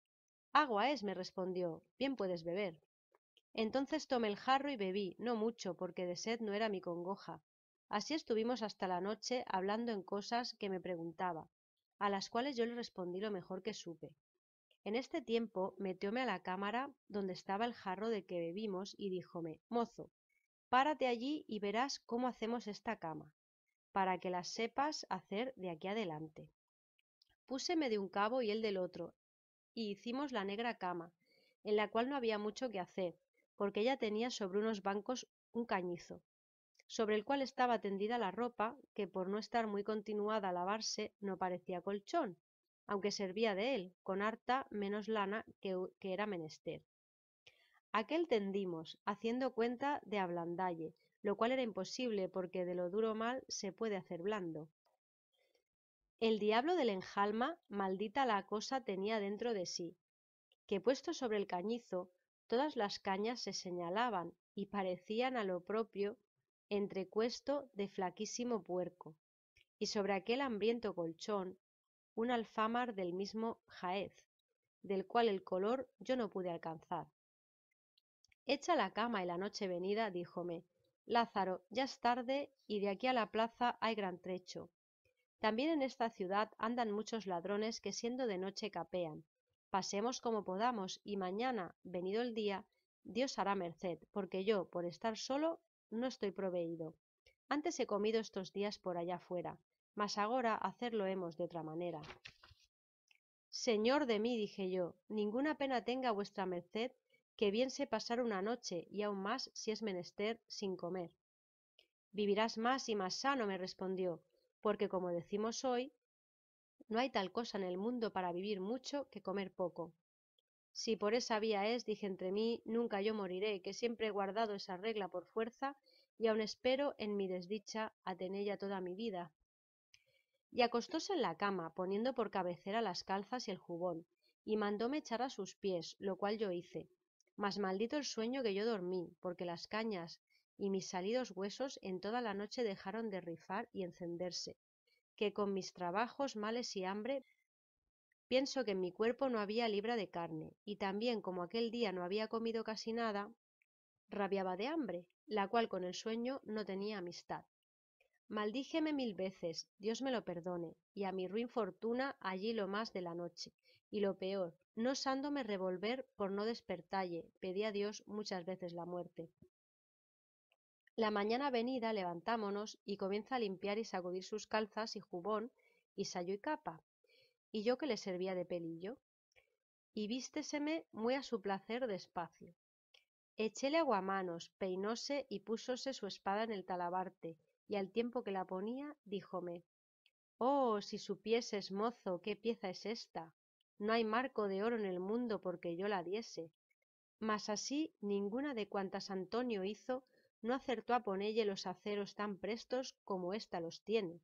Agua es, me respondió, bien puedes beber. Entonces tomé el jarro y bebí, no mucho, porque de sed no era mi congoja. Así estuvimos hasta la noche hablando en cosas que me preguntaba, a las cuales yo le respondí lo mejor que supe. En este tiempo metióme a la cámara donde estaba el jarro de que bebimos y díjome, mozo, párate allí y verás cómo hacemos esta cama, para que la sepas hacer de aquí adelante. Púseme de un cabo y él del otro, y hicimos la negra cama, en la cual no había mucho que hacer, porque ella tenía sobre unos bancos un cañizo, sobre el cual estaba tendida la ropa, que por no estar muy continuada a lavarse, no parecía colchón, aunque servía de él, con harta menos lana que era menester. Aquel tendimos, haciendo cuenta de ablandalle, lo cual era imposible, porque de lo duro mal se puede hacer blando. El diablo del enjalma maldita la cosa tenía dentro de sí, que puesto sobre el cañizo, todas las cañas se señalaban y parecían a lo propio entrecuesto de flaquísimo puerco, y sobre aquel hambriento colchón un alfamar del mismo jaez, del cual el color yo no pude alcanzar. Hecha la cama y la noche venida, díjome, Lázaro, ya es tarde y de aquí a la plaza hay gran trecho. También en esta ciudad andan muchos ladrones que siendo de noche capean. Pasemos como podamos y mañana, venido el día, Dios hará merced, porque yo, por estar solo, no estoy proveído. Antes he comido estos días por allá fuera, mas agora hacerlo hemos de otra manera. Señor de mí, dije yo, ninguna pena tenga vuestra merced, que bien sé pasar una noche, y aun más si es menester, sin comer. Vivirás más y más sano, me respondió, porque como decimos hoy, no hay tal cosa en el mundo para vivir mucho que comer poco. Si por esa vía es, dije entre mí, nunca yo moriré, que siempre he guardado esa regla por fuerza, y aun espero en mi desdicha a tenella toda mi vida. Y acostóse en la cama, poniendo por cabecera las calzas y el jubón, y mandóme echar a sus pies, lo cual yo hice. Mas maldito el sueño que yo dormí, porque las cañas y mis salidos huesos en toda la noche dejaron de rifar y encenderse, que con mis trabajos, males y hambre, pienso que en mi cuerpo no había libra de carne, y también como aquel día no había comido casi nada, rabiaba de hambre, la cual con el sueño no tenía amistad. Maldíjeme 1000 veces, Dios me lo perdone, y a mi ruin fortuna allí lo más de la noche, y lo peor, no osándome revolver por no despertalle, pedí a Dios muchas veces la muerte. La mañana venida levantámonos y comienza a limpiar y sacudir sus calzas y jubón y sayo y capa, y yo que le servía de pelillo, y vísteseme muy a su placer despacio. Echéle aguamanos, peinóse y púsose su espada en el talabarte, y al tiempo que la ponía, díjome, «Oh, si supieses, mozo, qué pieza es esta. No hay marco de oro en el mundo porque yo la diese». Mas así ninguna de cuantas Antonio hizo no acertó a ponelle los aceros tan prestos como ésta los tiene.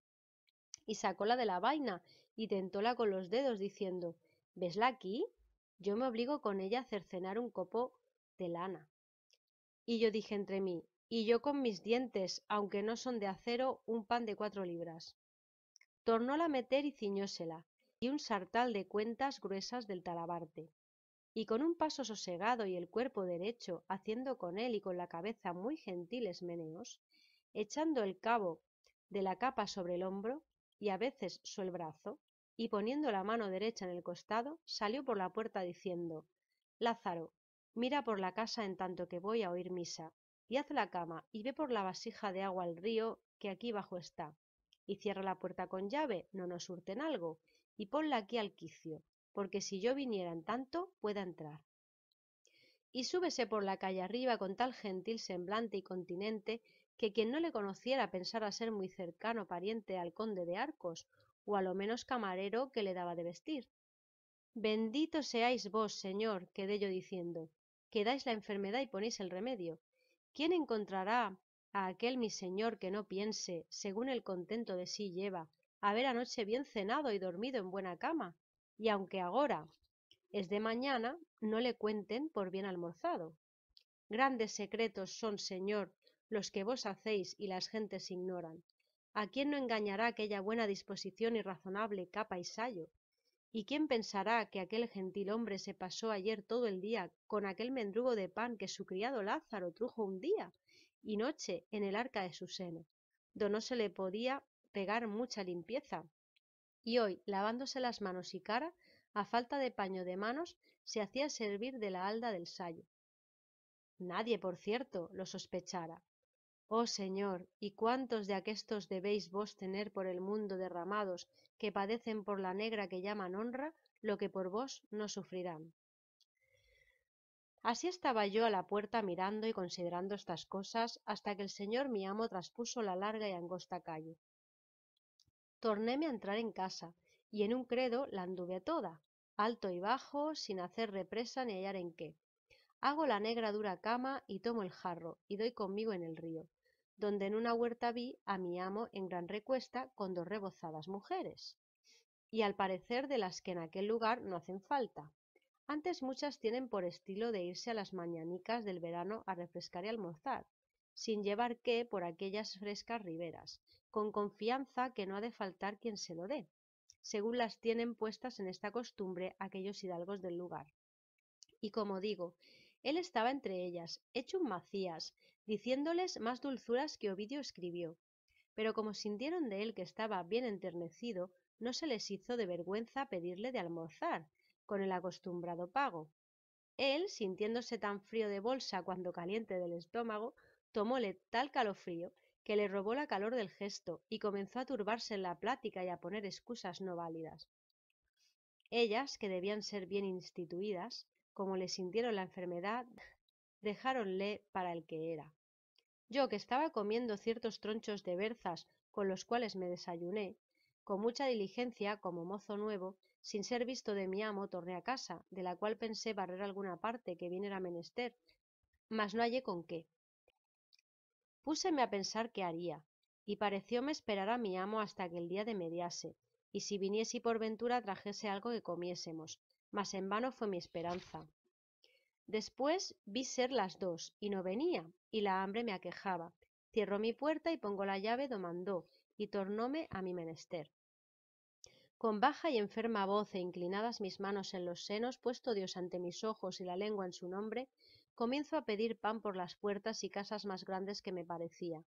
Y sacóla de la vaina y tentóla con los dedos, diciendo, «¿Vesla aquí? Yo me obligo con ella a cercenar un copo de lana». Y yo dije entre mí, «Y yo con mis dientes, aunque no son de acero, un pan de 4 libras». Tornóla a meter y ciñósela, y un sartal de cuentas gruesas del talabarte. Y con un paso sosegado y el cuerpo derecho, haciendo con él y con la cabeza muy gentiles meneos, echando el cabo de la capa sobre el hombro y a veces sobre el brazo, y poniendo la mano derecha en el costado, salió por la puerta diciendo, «Lázaro, mira por la casa en tanto que voy a oír misa, y haz la cama, y ve por la vasija de agua al río, que aquí bajo está, y cierra la puerta con llave, no nos hurten algo, y ponla aquí al quicio, porque si yo viniera en tanto, pueda entrar». Y súbese por la calle arriba con tal gentil semblante y continente que quien no le conociera pensara ser muy cercano pariente al conde de Arcos, o a lo menos camarero que le daba de vestir. «Bendito seáis vos, señor», quedé yo diciendo, «que dais la enfermedad y ponéis el remedio. ¿Quién encontrará a aquel mi señor que no piense, según el contento de sí lleva, haber anoche bien cenado y dormido en buena cama, y aunque agora es de mañana, no le cuenten por bien almorzado? Grandes secretos son, señor, los que vos hacéis y las gentes ignoran. ¿A quién no engañará aquella buena disposición y razonable capa y sayo? ¿Y quién pensará que aquel gentil hombre se pasó ayer todo el día con aquel mendrugo de pan que su criado Lázaro trujo un día y noche en el arca de su seno, do no se le podía pegar mucha limpieza? Y hoy, lavándose las manos y cara, a falta de paño de manos, se hacía servir de la halda del sayo. Nadie, por cierto, lo sospechara. Oh Señor, ¿y cuántos de aquestos debéis vos tener por el mundo derramados, que padecen por la negra que llaman honra lo que por vos no sufrirán? Así estaba yo a la puerta mirando y considerando estas cosas, hasta que el señor mi amo traspuso la larga y angosta calle. Tornéme a entrar en casa, y en un credo la anduve toda, alto y bajo, sin hacer represa ni hallar en qué. Hago la negra dura cama y tomo el jarro, y doy conmigo en el río, donde en una huerta vi a mi amo en gran recuesta con dos rebozadas mujeres, y al parecer de las que en aquel lugar no hacen falta. Antes muchas tienen por estilo de irse a las mañanicas del verano a refrescar y almorzar, sin llevar qué por aquellas frescas riberas, con confianza que no ha de faltar quien se lo dé, según las tienen puestas en esta costumbre aquellos hidalgos del lugar. Y como digo, él estaba entre ellas, hecho un Macías, diciéndoles más dulzuras que Ovidio escribió, pero como sintieron de él que estaba bien enternecido, no se les hizo de vergüenza pedirle de almorzar, con el acostumbrado pago. Él, sintiéndose tan frío de bolsa cuando caliente del estómago, tomóle tal calofrío que le robó la calor del gesto y comenzó a turbarse en la plática y a poner excusas no válidas. Ellas, que debían ser bien instituidas, como le sintieron la enfermedad, dejáronle para el que era. Yo, que estaba comiendo ciertos tronchos de berzas con los cuales me desayuné, con mucha diligencia, como mozo nuevo, sin ser visto de mi amo, torné a casa, de la cual pensé barrer alguna parte que viniera menester, mas no hallé con qué. Púseme a pensar qué haría, y parecióme esperar a mi amo hasta que el día demediase, y si viniese y por ventura trajese algo que comiésemos, mas en vano fue mi esperanza. Después vi ser las 2 y no venía, y la hambre me aquejaba. Cierro mi puerta y pongo la llave do mandó, y tornóme a mi menester. Con baja y enferma voz e inclinadas mis manos en los senos, puesto Dios ante mis ojos y la lengua en su nombre, comienzo a pedir pan por las puertas y casas más grandes que me parecía.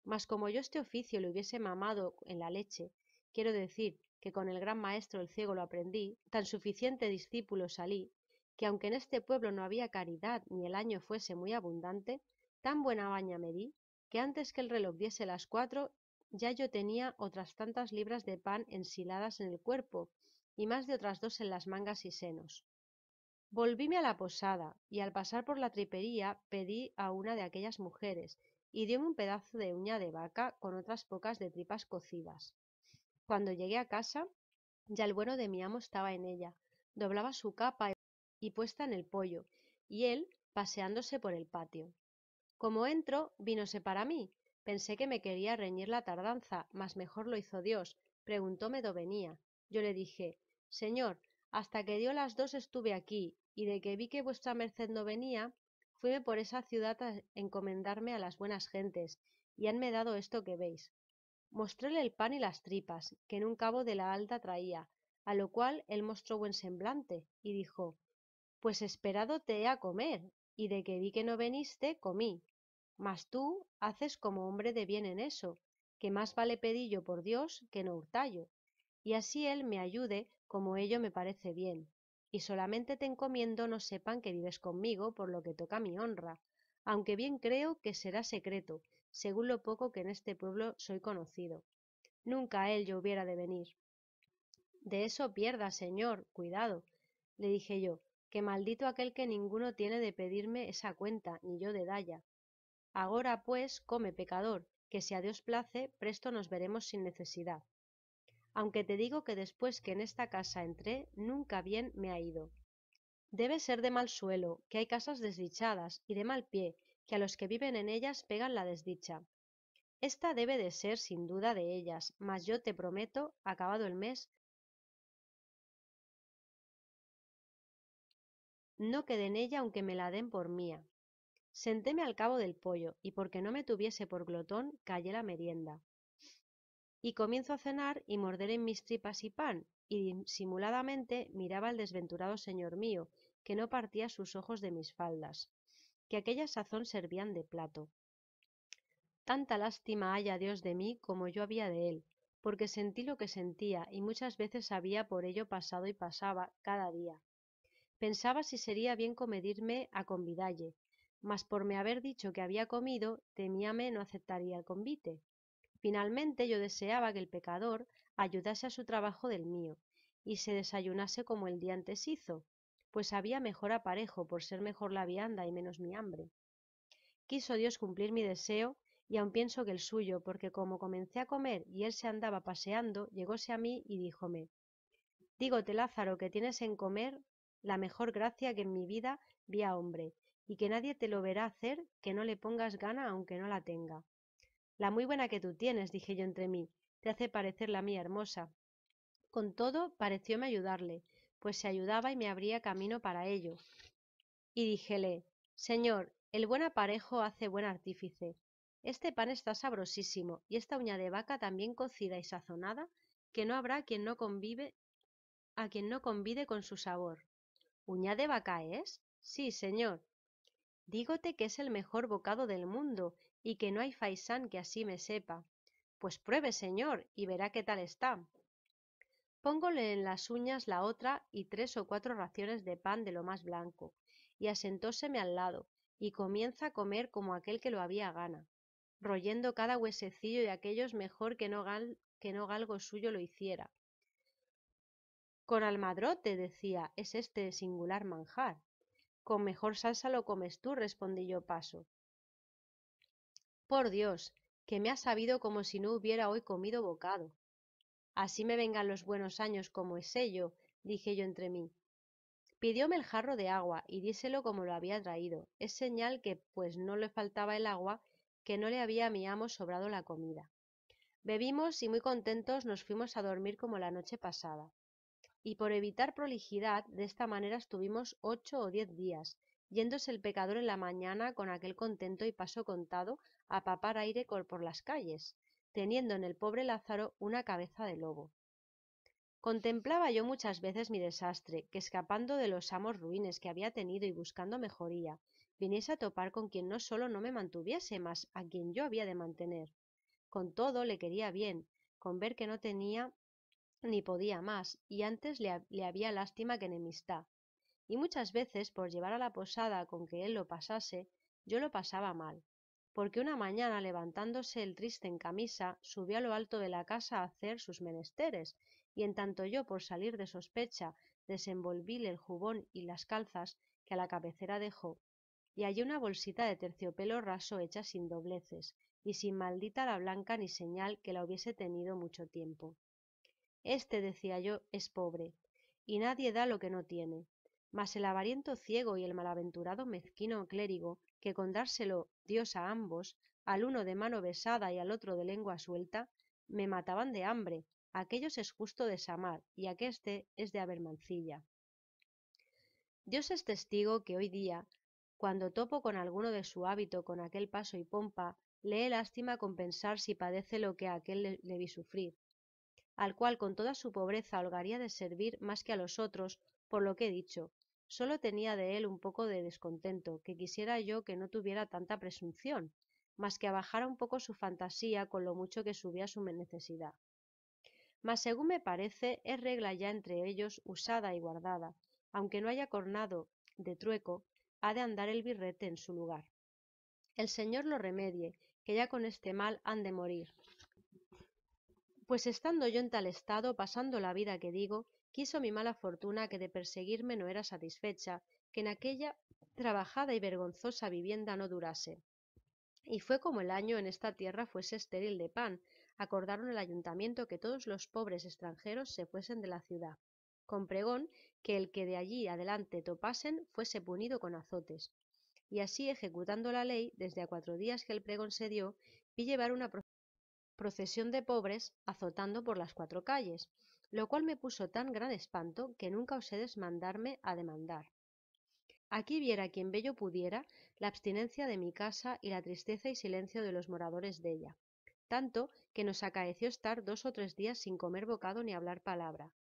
Mas como yo este oficio lo hubiese mamado en la leche, quiero decir que con el gran maestro el ciego lo aprendí, tan suficiente discípulo salí, que aunque en este pueblo no había caridad ni el año fuese muy abundante, tan buena baña me di, que antes que el reloj diese las 4, ya yo tenía otras tantas libras de pan ensiladas en el cuerpo, y más de otras 2 en las mangas y senos. Volvíme a la posada, y al pasar por la tripería pedí a una de aquellas mujeres, y dióme un pedazo de uña de vaca con otras pocas de tripas cocidas. Cuando llegué a casa, ya el bueno de mi amo estaba en ella, doblaba su capa y puesta en el pollo, y él paseándose por el patio. Como entro, vínose para mí. Pensé que me quería reñir la tardanza, mas mejor lo hizo Dios. Preguntóme dó venía. Yo le dije, Señor, hasta que dio las 2 estuve aquí, y de que vi que vuestra merced no venía, fuime por esa ciudad a encomendarme a las buenas gentes, y hanme dado esto que veis. Mostréle el pan y las tripas, que en un cabo de la halda traía, a lo cual él mostró buen semblante, y dijo, pues esperado te he a comer, y de que vi que no veniste, comí. Mas tú haces como hombre de bien en eso, que más vale pedillo por Dios que no hurtallo, y así él me ayude como ello me parece bien. Y solamente te encomiendo no sepan que vives conmigo por lo que toca mi honra, aunque bien creo que será secreto, según lo poco que en este pueblo soy conocido. Nunca él yo hubiera de venir. De eso pierda, señor, cuidado, le dije yo, que maldito aquel que ninguno tiene de pedirme esa cuenta, ni yo de dalla. Agora, pues, come, pecador, que si a Dios place, presto nos veremos sin necesidad. Aunque te digo que después que en esta casa entré, nunca bien me ha ido. Debe ser de mal suelo, que hay casas desdichadas, y de mal pie, que a los que viven en ellas pegan la desdicha. Esta debe de ser sin duda de ellas, mas yo te prometo, acabado el mes, no quede en ella aunque me la den por mía. Sentéme al cabo del pollo, y porque no me tuviese por glotón, callé la merienda. Y comienzo a cenar y morder en mis tripas y pan, y disimuladamente miraba al desventurado señor mío, que no partía sus ojos de mis faldas, que aquella sazón servían de plato. Tanta lástima haya Dios de mí como yo había de él, porque sentí lo que sentía y muchas veces había por ello pasado y pasaba cada día. Pensaba si sería bien comedirme a convidalle, mas por me haber dicho que había comido, temíame no aceptaría el convite. Finalmente yo deseaba que el pecador ayudase a su trabajo del mío, y se desayunase como el día antes hizo, pues había mejor aparejo por ser mejor la vianda y menos mi hambre. Quiso Dios cumplir mi deseo, y aun pienso que el suyo, porque como comencé a comer y él se andaba paseando, llegóse a mí y díjome: dígote, Lázaro, que tienes en comer la mejor gracia que en mi vida vi a hombre, y que nadie te lo verá hacer que no le pongas gana aunque no la tenga. La muy buena que tú tienes, dije yo entre mí, te hace parecer la mía hermosa. Con todo, parecióme ayudarle, pues se ayudaba y me abría camino para ello. Y díjele: Señor, el buen aparejo hace buen artífice. Este pan está sabrosísimo, y esta uña de vaca tan bien cocida y sazonada, que no habrá a quien no convide con su sabor. ¿Uña de vaca es? Sí, señor. Dígote que es el mejor bocado del mundo, y que no hay faisán que así me sepa. Pues pruebe, señor, y verá qué tal está. Póngole en las uñas la otra y 3 o 4 raciones de pan de lo más blanco, y asentóseme al lado, y comienza a comer como aquel que lo había gana, royendo cada huesecillo de aquellos mejor que no galgo suyo lo hiciera. Con almadrote, decía, es este singular manjar. Con mejor salsa lo comes tú, respondí yo paso. Por Dios, que me ha sabido como si no hubiera hoy comido bocado. Así me vengan los buenos años como es ello, dije yo entre mí. Pidióme el jarro de agua y díselo como lo había traído. Es señal que, pues no le faltaba el agua, que no le había a mi amo sobrado la comida. Bebimos y muy contentos nos fuimos a dormir como la noche pasada. Y por evitar prolijidad, de esta manera estuvimos 8 o 10 días, yéndose el pecador en la mañana con aquel contento y paso contado a papar aire por las calles, teniendo en el pobre Lázaro una cabeza de lobo. Contemplaba yo muchas veces mi desastre, que escapando de los amos ruines que había tenido y buscando mejoría, viniese a topar con quien no solo no me mantuviese, mas a quien yo había de mantener. Con todo le quería bien, con ver que no tenía ni podía más, y antes le había lástima que enemistad. Y muchas veces, por llevar a la posada con que él lo pasase, yo lo pasaba mal, porque una mañana, levantándose el triste en camisa, subió a lo alto de la casa a hacer sus menesteres, y en tanto yo, por salir de sospecha, desenvolvíle el jubón y las calzas que a la cabecera dejó, y hallé una bolsita de terciopelo raso hecha sin dobleces, y sin maldita la blanca ni señal que la hubiese tenido mucho tiempo. Este, decía yo, es pobre, y nadie da lo que no tiene. Mas el avariento ciego y el malaventurado mezquino clérigo, que con dárselo Dios a ambos, al uno de mano besada y al otro de lengua suelta, me mataban de hambre. Aquellos es justo desamar, y aqueste es de haber mancilla. Dios es testigo que hoy día, cuando topo con alguno de su hábito con aquel paso y pompa, le he lástima con pensar si padece lo que a aquel le vi sufrir, al cual con toda su pobreza holgaría de servir más que a los otros, por lo que he dicho. Solo tenía de él un poco de descontento, que quisiera yo que no tuviera tanta presunción, mas que abajara un poco su fantasía con lo mucho que subía su necesidad. Mas según me parece, es regla ya entre ellos usada y guardada, aunque no haya cornado de trueco, ha de andar el birrete en su lugar. El Señor lo remedie, que ya con este mal han de morir. Pues estando yo en tal estado, pasando la vida que digo, quiso mi mala fortuna que de perseguirme no era satisfecha, que en aquella trabajada y vergonzosa vivienda no durase. Y fue como el año en esta tierra fuese estéril de pan, acordaron el ayuntamiento que todos los pobres extranjeros se fuesen de la ciudad, con pregón que el que de allí adelante topasen fuese punido con azotes. Y así, ejecutando la ley, desde a 4 días que el pregón se dio, vi llevar una procesión de pobres azotando por las 4 calles, lo cual me puso tan gran espanto que nunca osé desmandarme a demandar. Aquí viera quien bello pudiera la abstinencia de mi casa y la tristeza y silencio de los moradores della, tanto que nos acaeció estar 2 o 3 días sin comer bocado ni hablar palabra.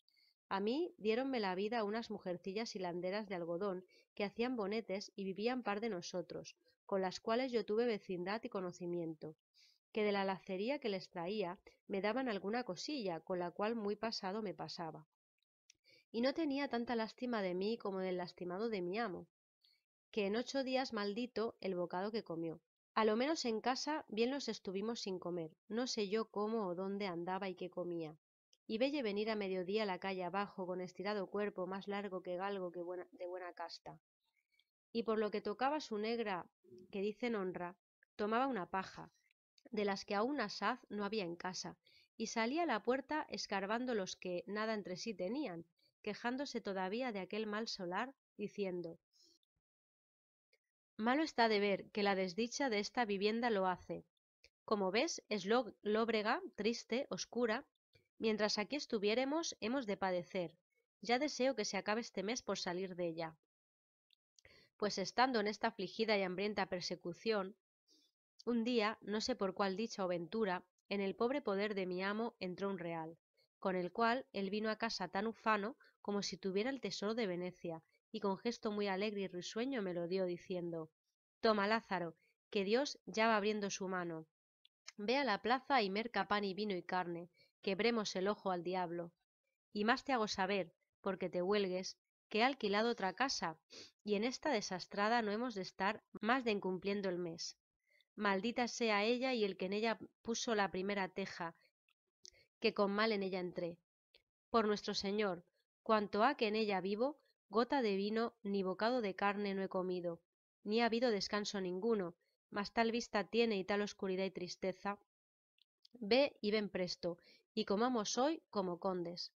A mí diéronme la vida unas mujercillas hilanderas de algodón que hacían bonetes y vivían par de nosotros, con las cuales yo tuve vecindad y conocimiento, que de la lacería que les traía me daban alguna cosilla, con la cual muy pasado me pasaba. Y no tenía tanta lástima de mí como del lastimado de mi amo, que en 8 días maldito el bocado que comió. A lo menos en casa bien los estuvimos sin comer, no sé yo cómo o dónde andaba y qué comía. Y velle venir a mediodía la calle abajo con estirado cuerpo más largo que galgo de buena casta. Y por lo que tocaba su negra, que dicen honra, tomaba una paja, de las que aún asaz no había en casa, y salía a la puerta escarbando los que nada entre sí tenían, quejándose todavía de aquel mal solar, diciendo: malo está de ver que la desdicha de esta vivienda lo hace. Como ves, es lóbrega, triste, oscura. Mientras aquí estuviéremos, hemos de padecer. Ya deseo que se acabe este mes por salir de ella. Pues estando en esta afligida y hambrienta persecución, un día, no sé por cuál dicha o ventura, en el pobre poder de mi amo entró un real, con el cual él vino a casa tan ufano como si tuviera el tesoro de Venecia, y con gesto muy alegre y risueño me lo dio, diciendo: toma, Lázaro, que Dios ya va abriendo su mano. Ve a la plaza y merca pan y vino y carne, quebremos el ojo al diablo. Y más te hago saber, porque te huelgues, que he alquilado otra casa, y en esta desastrada no hemos de estar más de incumpliendo el mes. Maldita sea ella y el que en ella puso la primera teja, que con mal en ella entré. Por nuestro Señor, cuanto ha que en ella vivo, gota de vino ni bocado de carne no he comido, ni ha habido descanso ninguno, mas tal vista tiene y tal oscuridad y tristeza. Ve y ven presto, y comamos hoy como condes.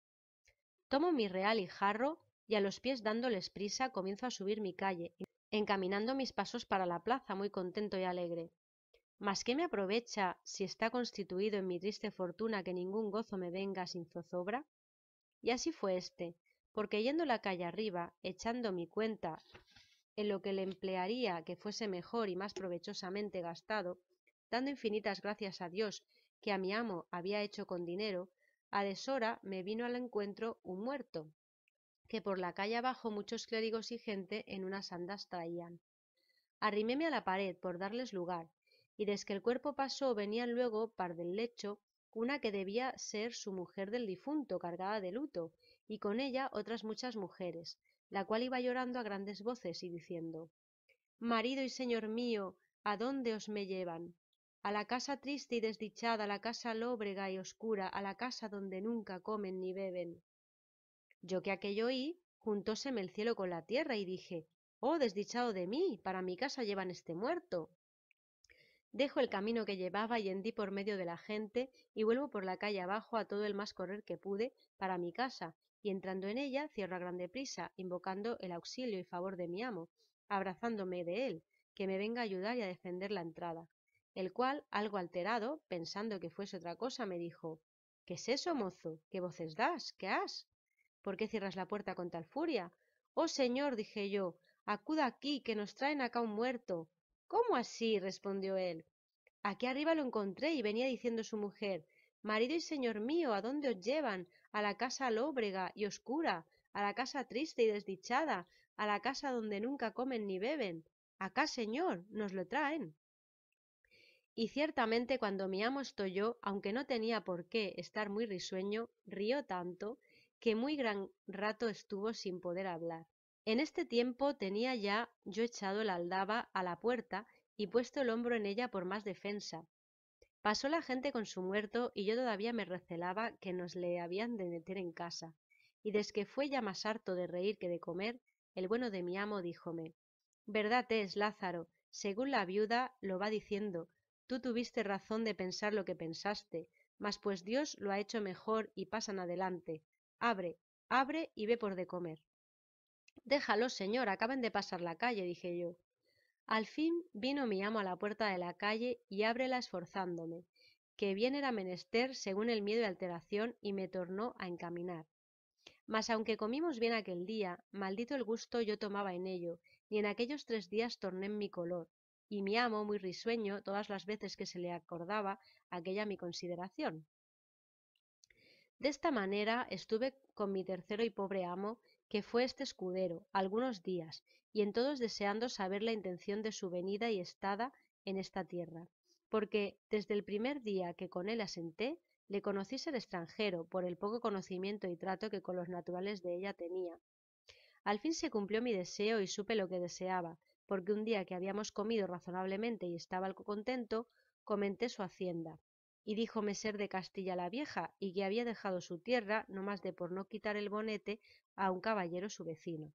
Tomo mi real y jarro, y a los pies dándoles prisa comienzo a subir mi calle, encaminando mis pasos para la plaza muy contento y alegre. Mas ¿qué me aprovecha, si está constituido en mi triste fortuna, que ningún gozo me venga sin zozobra? Y así fue porque yendo la calle arriba, echando mi cuenta en lo que le emplearía que fuese mejor y más provechosamente gastado, dando infinitas gracias a Dios que a mi amo había hecho con dinero, a deshora me vino al encuentro un muerto, que por la calle abajo muchos clérigos y gente en unas andas traían. Arriméme a la pared por darles lugar, y desque el cuerpo pasó venían luego par del lecho una que debía ser su mujer del difunto, cargada de luto, y con ella otras muchas mujeres, la cual iba llorando a grandes voces y diciendo: marido y señor mío, ¿a dónde os me llevan? A la casa triste y desdichada, a la casa lóbrega y oscura, a la casa donde nunca comen ni beben. Yo que aquello oí, juntóseme el cielo con la tierra, y dije: oh, desdichado de mí, para mi casa llevan este muerto. Dejo el camino que llevaba y hendí por medio de la gente, y vuelvo por la calle abajo a todo el más correr que pude para mi casa, y entrando en ella cierro a grande prisa, invocando el auxilio y favor de mi amo, abrazándome de él, que me venga a ayudar y a defender la entrada. El cual, algo alterado, pensando que fuese otra cosa, me dijo: ¿qué es eso, mozo? ¿Qué voces das? ¿Qué has? ¿Por qué cierras la puerta con tal furia? Oh, señor, dije yo, acuda aquí, que nos traen acá un muerto. ¿Cómo así? Respondió él. Aquí arriba lo encontré y venía diciendo su mujer: marido y señor mío, ¿a dónde os llevan? A la casa lóbrega y oscura, a la casa triste y desdichada, a la casa donde nunca comen ni beben. Acá, señor, nos lo traen. Y ciertamente cuando mi amo estoyó, aunque no tenía por qué estar muy risueño, rió tanto que muy gran rato estuvo sin poder hablar. En este tiempo tenía ya yo echado la aldaba a la puerta y puesto el hombro en ella por más defensa. Pasó la gente con su muerto y yo todavía me recelaba que nos le habían de meter en casa. Y desque fue ya más harto de reír que de comer, el bueno de mi amo díjome: verdad es, Lázaro, según la viuda lo va diciendo, tú tuviste razón de pensar lo que pensaste, mas pues Dios lo ha hecho mejor y pasan adelante. Abre, abre y ve por de comer. Déjalo, señor, acaban de pasar la calle, dije yo. Al fin vino mi amo a la puerta de la calle y ábrela esforzándome, que bien era menester según el miedo y alteración, y me tornó a encaminar. Mas aunque comimos bien aquel día, maldito el gusto yo tomaba en ello, ni en aquellos 3 días torné en mi color, y mi amo muy risueño todas las veces que se le acordaba aquella mi consideración. De esta manera estuve con mi tercero y pobre amo, que fue este escudero, algunos días, y en todos deseando saber la intención de su venida y estada en esta tierra, porque desde el primer día que con él asenté, le conocí ser extranjero, por el poco conocimiento y trato que con los naturales de ella tenía. Al fin se cumplió mi deseo y supe lo que deseaba, porque un día que habíamos comido razonablemente y estaba algo contento, comenté su hacienda. Y díjome ser de Castilla la Vieja, y que había dejado su tierra no más de por no quitar el bonete a un caballero su vecino.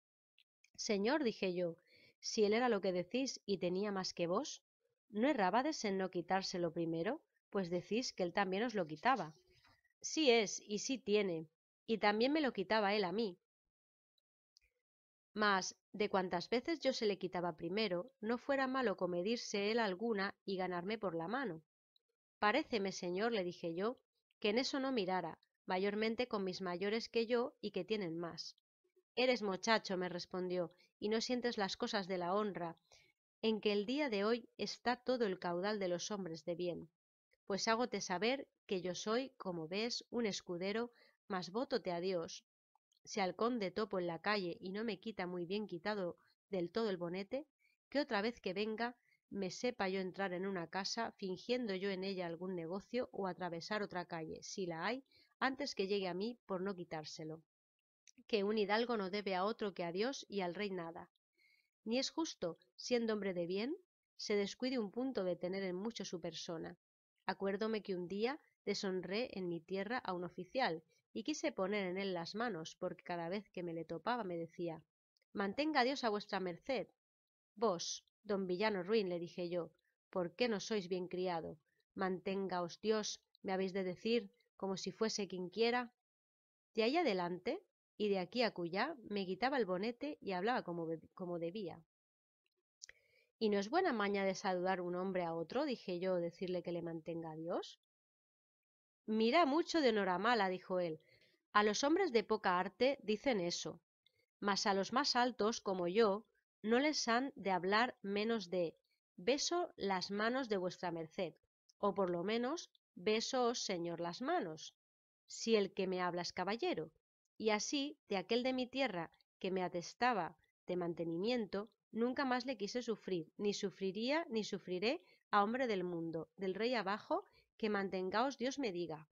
Señor, dije yo, si él era lo que decís y tenía más que vos, ¿no errábades en no quitárselo primero? Pues decís que él también os lo quitaba. Sí es, y sí tiene, y también me lo quitaba él a mí. Mas, de cuantas veces yo se le quitaba primero, no fuera malo comedirse él alguna y ganarme por la mano. Paréceme, señor, le dije yo, que en eso no mirara, mayormente con mis mayores que yo y que tienen más. Eres mochacho, me respondió, y no sientes las cosas de la honra, en que el día de hoy está todo el caudal de los hombres de bien. Pues hágote saber que yo soy, como ves, un escudero, mas vótote a Dios, si al conde topo en la calle y no me quita muy bien quitado del todo el bonete, que otra vez que venga me sepa yo entrar en una casa, fingiendo yo en ella algún negocio, o atravesar otra calle, si la hay, antes que llegue a mí por no quitárselo, que un hidalgo no debe a otro que a Dios y al rey nada, ni es justo, siendo hombre de bien, se descuide un punto de tener en mucho su persona. Acuérdome que un día deshonré en mi tierra a un oficial, y quise poner en él las manos, porque cada vez que me le topaba me decía: mantenga Dios a vuestra merced. Vos, don villano ruin, le dije yo, ¿por qué no sois bien criado? Manténgaos Dios, me habéis de decir, como si fuese quienquiera. De ahí adelante, y de aquí a acullá, me quitaba el bonete y hablaba como debía. ¿Y no es buena maña de saludar un hombre a otro, dije yo, decirle que le mantenga a Dios? Mira mucho de enhoramala, dijo él. A los hombres de poca arte dicen eso, mas a los más altos, como yo, no les han de hablar menos de beso las manos de vuestra merced, o por lo menos besoos, señor, las manos, si el que me habla es caballero. Y así, de aquel de mi tierra que me atestaba de mantenimiento, nunca más le quise sufrir, ni sufriría ni sufriré a hombre del mundo, del rey abajo, que mantengaos Dios me diga.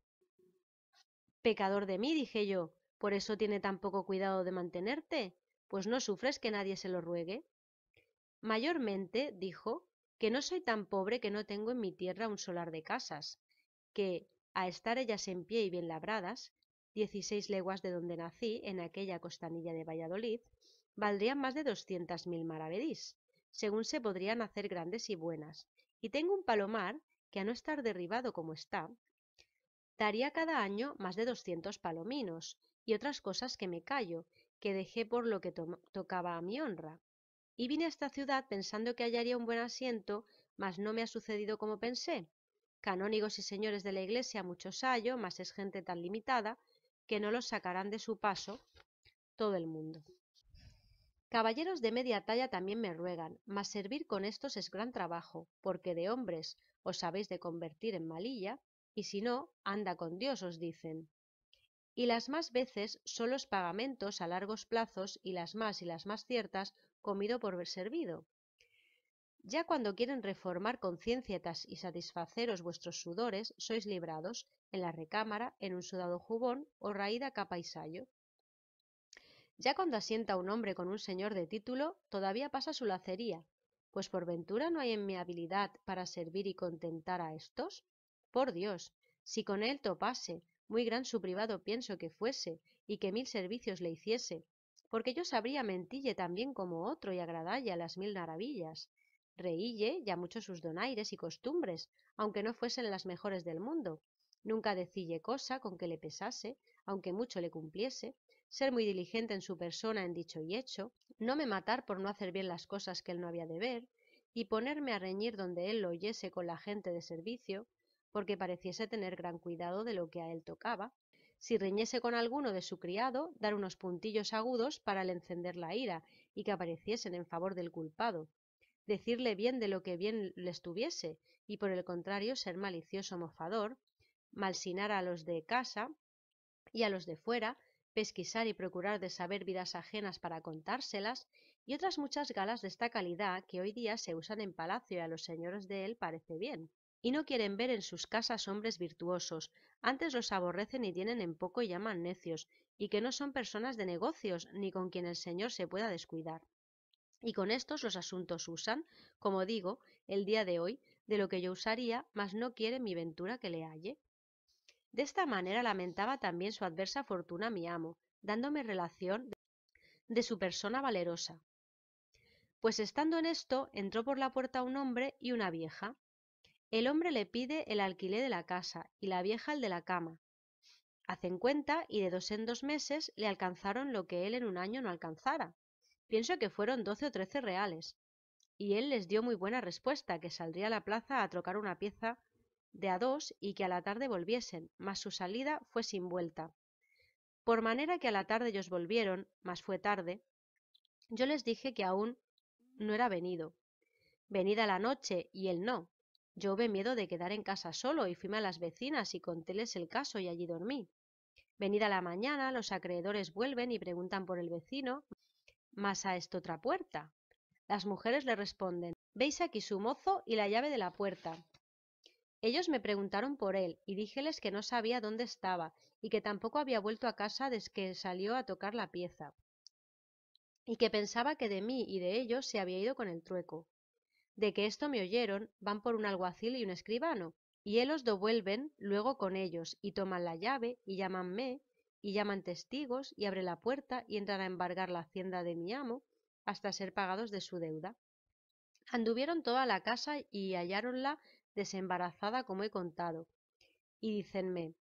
Pecador de mí, dije yo, ¿por eso tiene tan poco cuidado de mantenerte? Pues no sufres que nadie se lo ruegue. Mayormente, dijo, que no soy tan pobre que no tengo en mi tierra un solar de casas, que, a estar ellas en pie y bien labradas, 16 leguas de donde nací, en aquella costanilla de Valladolid, valdrían más de 200.000 maravedís, según se podrían hacer grandes y buenas, y tengo un palomar que, a no estar derribado como está, daría cada año más de 200 palominos, y otras cosas que me callo, que dejé por lo que tocaba a mi honra. Y vine a esta ciudad pensando que hallaría un buen asiento, mas no me ha sucedido como pensé. Canónigos y señores de la iglesia muchos hallo, mas es gente tan limitada que no los sacarán de su paso todo el mundo. Caballeros de media talla también me ruegan, mas servir con estos es gran trabajo, porque de hombres os habéis de convertir en malilla, y si no, anda con Dios, os dicen. Y las más veces son los pagamentos a largos plazos, y las más ciertas, comido por servido. Ya cuando quieren reformar conciencias y satisfaceros vuestros sudores, sois librados, en la recámara, en un sudado jubón o raída capa y sayo. Ya cuando asienta un hombre con un señor de título, todavía pasa su lacería, pues por ventura no hay en mi habilidad para servir y contentar a éstos. Por Dios, si con él topase, muy gran su privado pienso que fuese, y que 1000 servicios le hiciese, porque yo sabría mentille tan bien como otro y agradalle a las 1000 maravillas. Reílle ya mucho sus donaires y costumbres, aunque no fuesen las mejores del mundo. Nunca decille cosa con que le pesase, aunque mucho le cumpliese, ser muy diligente en su persona en dicho y hecho, no me matar por no hacer bien las cosas que él no había de ver, y ponerme a reñir donde él lo oyese con la gente de servicio, porque pareciese tener gran cuidado de lo que a él tocaba. Si reñese con alguno de su criado, dar unos puntillos agudos para le encender la ira, y que apareciesen en favor del culpado, decirle bien de lo que bien le estuviese, y por el contrario ser malicioso mofador, malsinar a los de casa, y a los de fuera, pesquisar y procurar de saber vidas ajenas para contárselas, y otras muchas galas de esta calidad que hoy día se usan en palacio y a los señores de él parece bien. Y no quieren ver en sus casas hombres virtuosos, antes los aborrecen y tienen en poco y llaman necios, y que no son personas de negocios, ni con quien el señor se pueda descuidar. Y con estos los asuntos usan, como digo, el día de hoy, de lo que yo usaría, mas no quiere mi ventura que le halle. De esta manera lamentaba también su adversa fortuna mi amo, dándome relación de su persona valerosa. Pues estando en esto, entró por la puerta un hombre y una vieja. El hombre le pide el alquiler de la casa y la vieja el de la cama. Hacen cuenta y de 2 en 2 meses le alcanzaron lo que él en un año no alcanzara. Pienso que fueron 12 o 13 reales. Y él les dio muy buena respuesta, que saldría a la plaza a trocar una pieza de a 2 y que a la tarde volviesen, mas su salida fue sin vuelta. Por manera que a la tarde ellos volvieron, mas fue tarde. Yo les dije que aún no era venido. Venida la noche, y él no. Yo hube miedo de quedar en casa solo, y fuime a las vecinas y contéles el caso, y allí dormí. Venida la mañana, los acreedores vuelven y preguntan por el vecino, mas a esta otra puerta. Las mujeres le responden: «Veis aquí su mozo y la llave de la puerta». Ellos me preguntaron por él, y díjeles que no sabía dónde estaba, y que tampoco había vuelto a casa desde que salió a tocar la pieza, y que pensaba que de mí y de ellos se había ido con el trueco. De que esto me oyeron, van por un alguacil y un escribano, y él los devuelven luego con ellos, y toman la llave, y llámanme, y llaman testigos, y abre la puerta, y entran a embargar la hacienda de mi amo, hasta ser pagados de su deuda. Anduvieron toda la casa y halláronla desembarazada como he contado, y dícenme: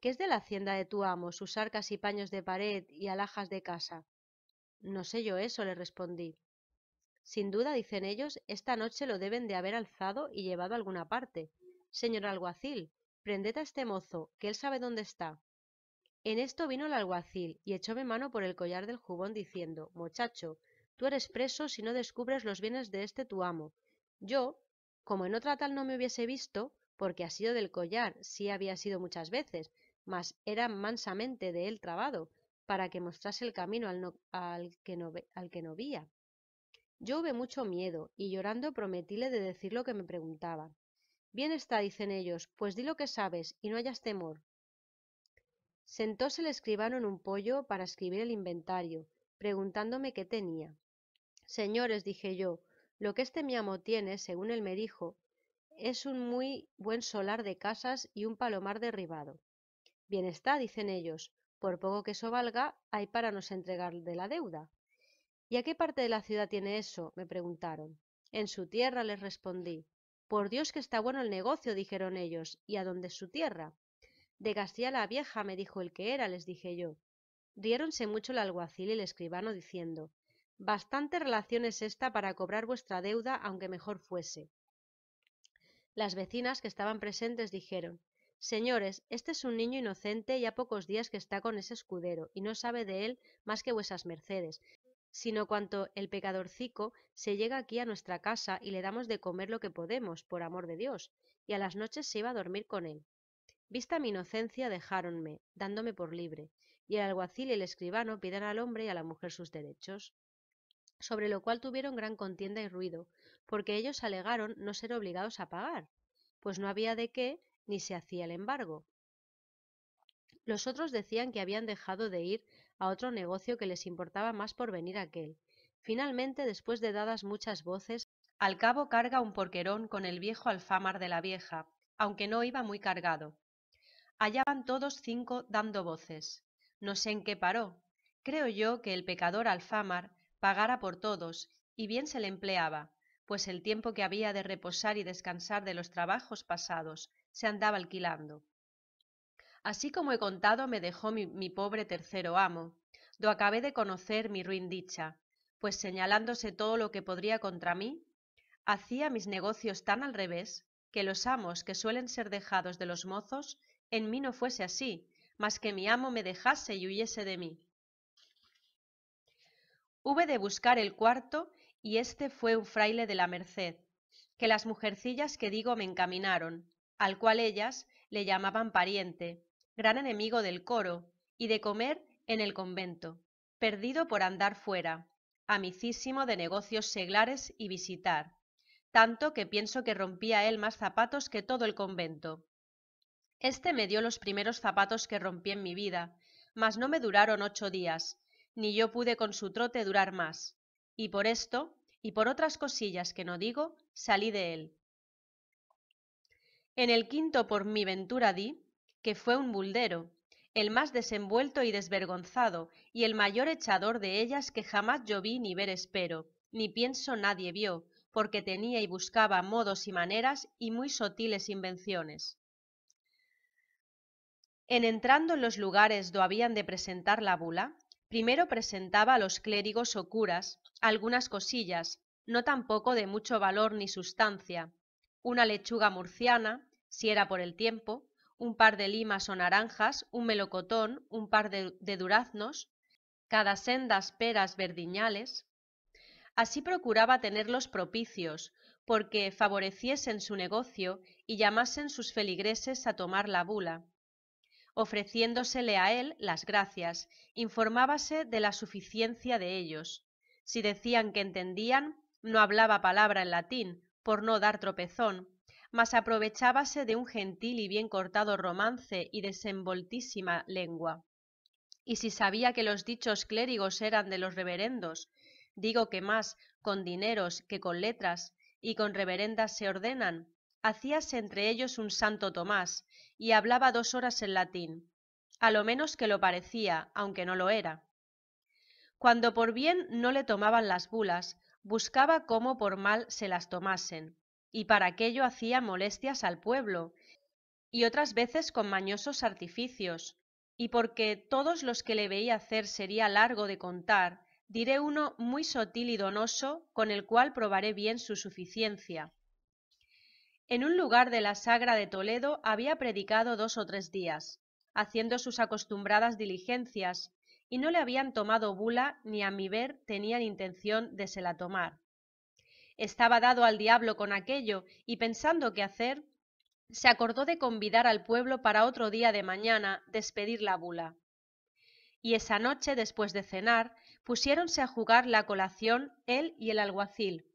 «¿Qué es de la hacienda de tu amo, sus arcas y paños de pared y alhajas de casa?». «No sé yo eso», le respondí. «Sin duda», dicen ellos, «esta noche lo deben de haber alzado y llevado a alguna parte. Señor alguacil, prended a este mozo, que él sabe dónde está». En esto vino el alguacil y echóme mano por el collar del jubón, diciendo: «Muchacho, tú eres preso si no descubres los bienes de este tu amo». Yo, como en otra tal no me hubiese visto, porque asido del collar sí había sido muchas veces, mas era mansamente de él trabado, para que mostrase el camino al que no vía. Yo hube mucho miedo, y llorando prometíle de decir lo que me preguntaba. «Bien está», dicen ellos, «pues di lo que sabes, y no hayas temor». Sentóse el escribano en un poyo para escribir el inventario, preguntándome qué tenía. «Señores», dije yo, «lo que este mi amo tiene, según él me dijo, es un muy buen solar de casas y un palomar derribado». «Bien está», dicen ellos, «por poco que eso valga, hay para nos entregar de la deuda». «¿Y a qué parte de la ciudad tiene eso?», me preguntaron. «En su tierra», les respondí. «Por Dios que está bueno el negocio», dijeron ellos. «¿Y a dónde es su tierra?». «De Castilla la Vieja», me dijo el que era, les dije yo. Riéronse mucho el alguacil y el escribano, diciendo: «Bastante relación es esta para cobrar vuestra deuda, aunque mejor fuese». Las vecinas que estaban presentes dijeron: «Señores, este es un niño inocente y ha pocos días que está con ese escudero, y no sabe de él más que vuesas mercedes, sino cuanto el pecadorcico se llega aquí a nuestra casa y le damos de comer lo que podemos, por amor de Dios, y a las noches se iba a dormir con él». Vista mi inocencia, dejáronme, dándome por libre, y el alguacil y el escribano piden al hombre y a la mujer sus derechos. Sobre lo cual tuvieron gran contienda y ruido, porque ellos alegaron no ser obligados a pagar, pues no había de qué, ni se hacía el embargo. Los otros decían que habían dejado de ir a otro negocio que les importaba más por venir aquel. Finalmente, después de dadas muchas voces, al cabo carga un porquerón con el viejo alfamar de la vieja, aunque no iba muy cargado. Allá van todos 5 dando voces. No sé en qué paró. Creo yo que el pecador alfamar pagara por todos, y bien se le empleaba, pues el tiempo que había de reposar y descansar de los trabajos pasados se andaba alquilando. Así como he contado me dejó mi pobre tercero amo, do acabé de conocer mi ruin dicha, pues señalándose todo lo que podría contra mí, hacía mis negocios tan al revés, que los amos que suelen ser dejados de los mozos, en mí no fuese así, mas que mi amo me dejase y huyese de mí. Hube de buscar el cuarto, y este fue un fraile de la Merced, que las mujercillas que digo me encaminaron, al cual ellas le llamaban pariente, gran enemigo del coro, y de comer en el convento, perdido por andar fuera, amicísimo de negocios seglares y visitar, tanto que pienso que rompía él más zapatos que todo el convento. Este me dio los primeros zapatos que rompí en mi vida, mas no me duraron 8 días, ni yo pude con su trote durar más, y por esto, y por otras cosillas que no digo, salí de él. En el quinto por mi ventura di, que fue un buldero, el más desenvuelto y desvergonzado, y el mayor echador de ellas que jamás yo vi ni ver espero, ni pienso nadie vio, porque tenía y buscaba modos y maneras y muy sotiles invenciones. En entrando en los lugares do habían de presentar la bula, primero presentaba a los clérigos o curas algunas cosillas, no tampoco de mucho valor ni sustancia, una lechuga murciana, si era por el tiempo, un par de limas o naranjas, un melocotón, un par de duraznos, cada sendas peras verdiñales. Así procuraba tenerlos propicios, porque favoreciesen su negocio y llamasen sus feligreses a tomar la bula. Ofreciéndosele a él las gracias, informábase de la suficiencia de ellos. Si decían que entendían, no hablaba palabra en latín, por no dar tropezón, mas aprovechábase de un gentil y bien cortado romance y desenvoltísima lengua. Y si sabía que los dichos clérigos eran de los reverendos, digo que más con dineros que con letras, y con reverendas se ordenan, hacíase entre ellos un Santo Tomás, y hablaba 2 horas en latín, a lo menos que lo parecía, aunque no lo era. Cuando por bien no le tomaban las bulas, buscaba cómo por mal se las tomasen, y para aquello hacía molestias al pueblo, y otras veces con mañosos artificios, y porque todos los que le veía hacer sería largo de contar, diré uno muy sotil y donoso, con el cual probaré bien su suficiencia. En un lugar de la Sagra de Toledo había predicado 2 o 3 días, haciendo sus acostumbradas diligencias, y no le habían tomado bula ni a mi ver tenían intención de se la tomar. Estaba dado al diablo con aquello, y pensando qué hacer, se acordó de convidar al pueblo para otro día de mañana despedir la bula. Y esa noche, después de cenar, pusiéronse a jugar la colación él y el alguacil,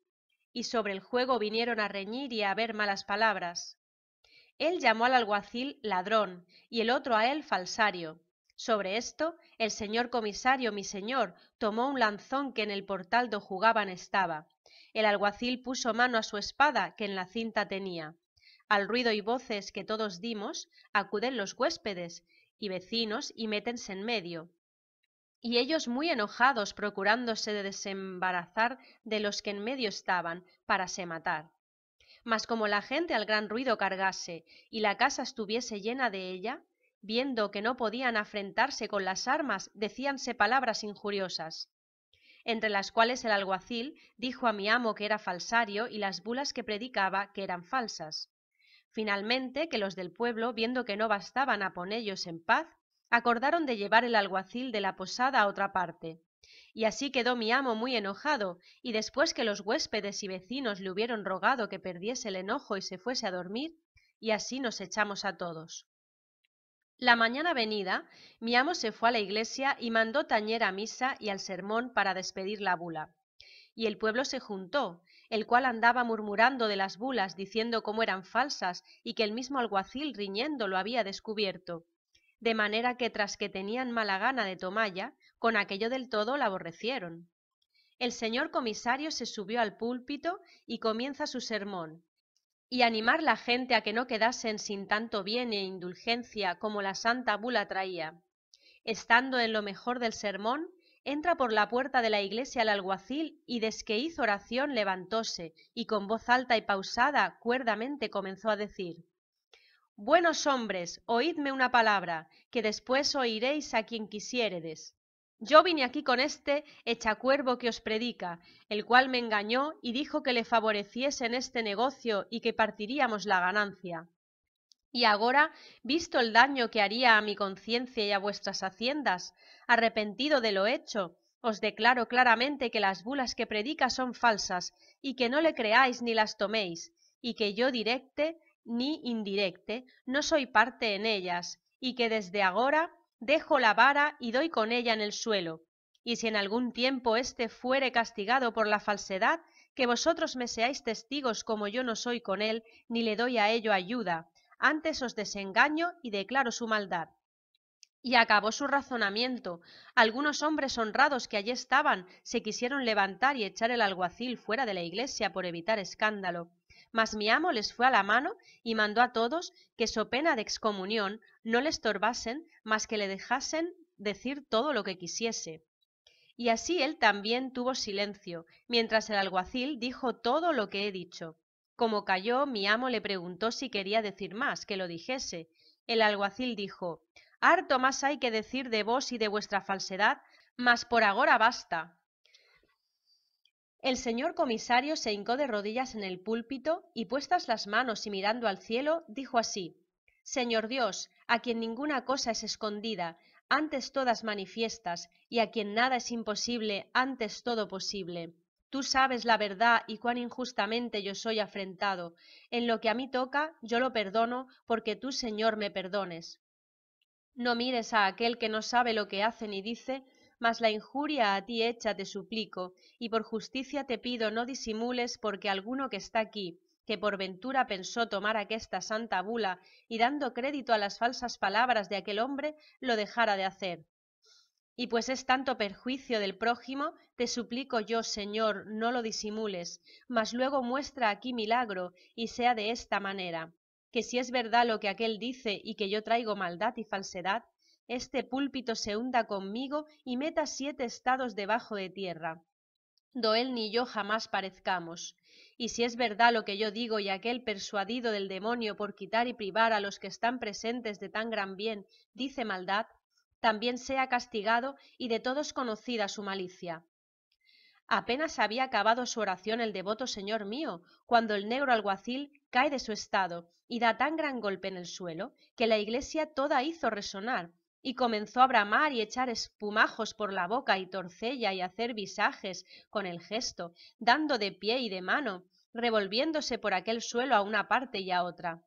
y sobre el juego vinieron a reñir y a haber malas palabras. Él llamó al alguacil ladrón y el otro a él falsario. Sobre esto, el señor comisario, mi señor, tomó un lanzón que en el portal do jugaban estaba. El alguacil puso mano a su espada que en la cinta tenía. Al ruido y voces que todos dimos, acuden los huéspedes y vecinos y métense en medio. Y ellos muy enojados procurándose de desembarazar de los que en medio estaban, para se matar. Mas como la gente al gran ruido cargase y la casa estuviese llena de ella, viendo que no podían afrentarse con las armas, decíanse palabras injuriosas, entre las cuales el alguacil dijo a mi amo que era falsario y las bulas que predicaba que eran falsas. Finalmente, que los del pueblo, viendo que no bastaban a ponellos en paz, acordaron de llevar el alguacil de la posada a otra parte. Y así quedó mi amo muy enojado, y después que los huéspedes y vecinos le hubieron rogado que perdiese el enojo y se fuese a dormir, y así nos echamos a todos. La mañana venida, mi amo se fue a la iglesia y mandó tañer a misa y al sermón para despedir la bula. Y el pueblo se juntó, el cual andaba murmurando de las bulas, diciendo cómo eran falsas y que el mismo alguacil riñendo lo había descubierto, de manera que tras que tenían mala gana de tomalla, con aquello del todo la aborrecieron. El señor comisario se subió al púlpito y comienza su sermón, y animar la gente a que no quedasen sin tanto bien e indulgencia como la santa bula traía. Estando en lo mejor del sermón, entra por la puerta de la iglesia el alguacil y desque hizo oración levantóse y con voz alta y pausada cuerdamente comenzó a decir: Buenos hombres, oídme una palabra, que después oiréis a quien quisiéredes. Yo vine aquí con este echacuervo que os predica, el cual me engañó y dijo que le favoreciese en este negocio y que partiríamos la ganancia. Y agora, visto el daño que haría a mi conciencia y a vuestras haciendas, arrepentido de lo hecho, os declaro claramente que las bulas que predica son falsas, y que no le creáis ni las toméis, y que yo directe ni indirecte no soy parte en ellas, y que desde agora dejo la vara y doy con ella en el suelo. Y si en algún tiempo éste fuere castigado por la falsedad, que vosotros me seáis testigos como yo no soy con él, ni le doy a ello ayuda, antes os desengaño y declaro su maldad. Y acabó su razonamiento. Algunos hombres honrados que allí estaban se quisieron levantar y echar el alguacil fuera de la iglesia por evitar escándalo. Mas mi amo les fue a la mano y mandó a todos que, so pena de excomunión, no le estorbasen, mas que le dejasen decir todo lo que quisiese. Y así él también tuvo silencio, mientras el alguacil dijo todo lo que he dicho. Como calló, mi amo le preguntó si quería decir más, que lo dijese. El alguacil dijo: harto más hay que decir de vos y de vuestra falsedad, mas por agora basta. El señor comisario se hincó de rodillas en el púlpito y, puestas las manos y mirando al cielo, dijo así: Señor Dios, a quien ninguna cosa es escondida, antes todas manifiestas, y a quien nada es imposible, antes todo posible. Tú sabes la verdad y cuán injustamente yo soy afrentado. En lo que a mí toca, yo lo perdono, porque tú, Señor, me perdones. No mires a aquel que no sabe lo que hace ni dice, mas la injuria a ti hecha te suplico, y por justicia te pido no disimules, porque alguno que está aquí, que por ventura pensó tomar aquesta santa bula, y dando crédito a las falsas palabras de aquel hombre, lo dejara de hacer. Y pues es tanto perjuicio del prójimo, te suplico yo, Señor, no lo disimules, mas luego muestra aquí milagro, y sea de esta manera: que si es verdad lo que aquél dice y que yo traigo maldad y falsedad, este púlpito se hunda conmigo y meta 7 estados debajo de tierra, do él ni yo jamás parezcamos. Y si es verdad lo que yo digo y aquel persuadido del demonio por quitar y privar a los que están presentes de tan gran bien dice maldad, también sea castigado y de todos conocida su malicia. Apenas había acabado su oración el devoto señor mío, cuando el negro alguacil cae de su estado y da tan gran golpe en el suelo que la iglesia toda hizo resonar, y comenzó a bramar y echar espumajos por la boca y torcella y hacer visajes con el gesto, dando de pie y de mano, revolviéndose por aquel suelo a una parte y a otra.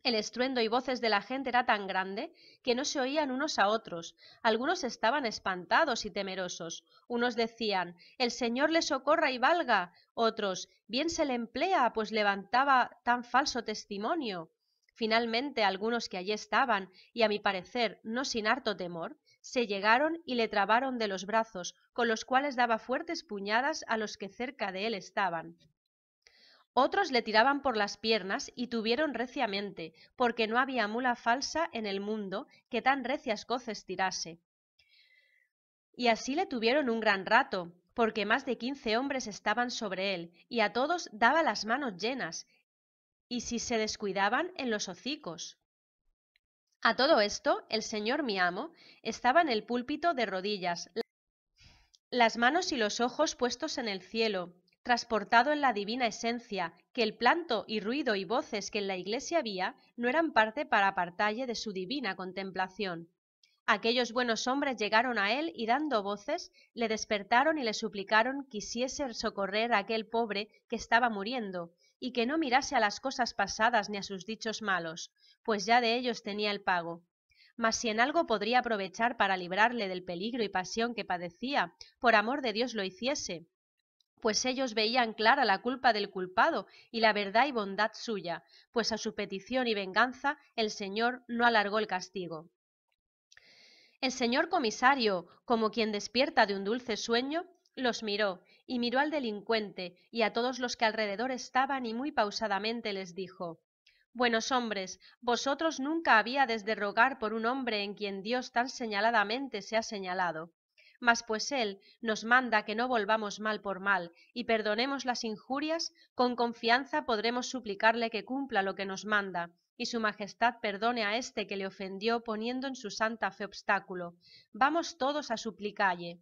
El estruendo y voces de la gente era tan grande que no se oían unos a otros. Algunos estaban espantados y temerosos. Unos decían: el Señor le socorra y valga. Otros: bien se le emplea, pues levantaba tan falso testimonio. Finalmente algunos que allí estaban, y a mi parecer no sin harto temor, se llegaron y le trabaron de los brazos, con los cuales daba fuertes puñadas a los que cerca de él estaban. Otros le tiraban por las piernas y tuvieron reciamente, porque no había mula falsa en el mundo que tan recias coces tirase. Y así le tuvieron un gran rato, porque más de 15 hombres estaban sobre él, y a todos daba las manos llenas, y si se descuidaban, en los hocicos. A todo esto, el señor mi amo estaba en el púlpito de rodillas, las manos y los ojos puestos en el cielo, transportado en la divina esencia, que el planto y ruido y voces que en la iglesia había no eran parte para apartalle de su divina contemplación. Aquellos buenos hombres llegaron a él y dando voces le despertaron y le suplicaron quisiese socorrer a aquel pobre que estaba muriendo, y que no mirase a las cosas pasadas ni a sus dichos malos, pues ya de ellos tenía el pago. Mas si en algo podría aprovechar para librarle del peligro y pasión que padecía, por amor de Dios lo hiciese, pues ellos veían clara la culpa del culpado y la verdad y bondad suya, pues a su petición y venganza el Señor no alargó el castigo. El señor comisario, como quien despierta de un dulce sueño, los miró, y miró al delincuente y a todos los que alrededor estaban, y muy pausadamente les dijo: buenos hombres, vosotros nunca habíades de rogar por un hombre en quien Dios tan señaladamente se ha señalado. Mas pues él nos manda que no volvamos mal por mal y perdonemos las injurias, con confianza podremos suplicarle que cumpla lo que nos manda, y su majestad perdone a este que le ofendió poniendo en su santa fe obstáculo. Vamos todos a suplicalle.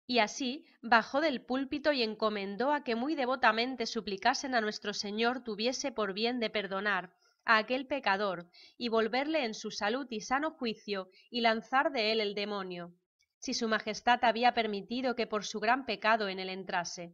Y así bajó del púlpito y encomendó a que muy devotamente suplicasen a nuestro Señor tuviese por bien de perdonar a aquel pecador y volverle en su salud y sano juicio y lanzar de él el demonio, si su majestad había permitido que por su gran pecado en él entrase.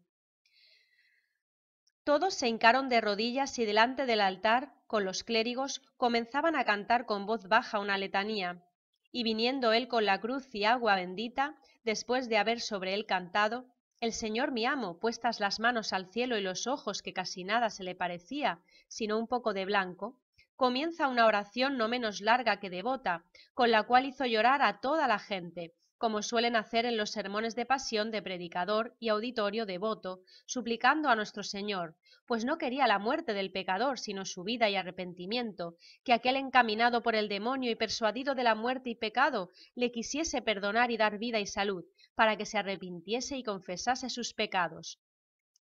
Todos se hincaron de rodillas y delante del altar, con los clérigos, comenzaban a cantar con voz baja una letanía, y viniendo él con la cruz y agua bendita, después de haber sobre él cantado, el Señor mi amo, puestas las manos al cielo y los ojos que casi nada se le parecía, sino un poco de blanco, comienza una oración no menos larga que devota, con la cual hizo llorar a toda la gente, como suelen hacer en los sermones de pasión de predicador y auditorio devoto, suplicando a nuestro Señor, pues no quería la muerte del pecador, sino su vida y arrepentimiento, que aquel encaminado por el demonio y persuadido de la muerte y pecado le quisiese perdonar y dar vida y salud, para que se arrepintiese y confesase sus pecados.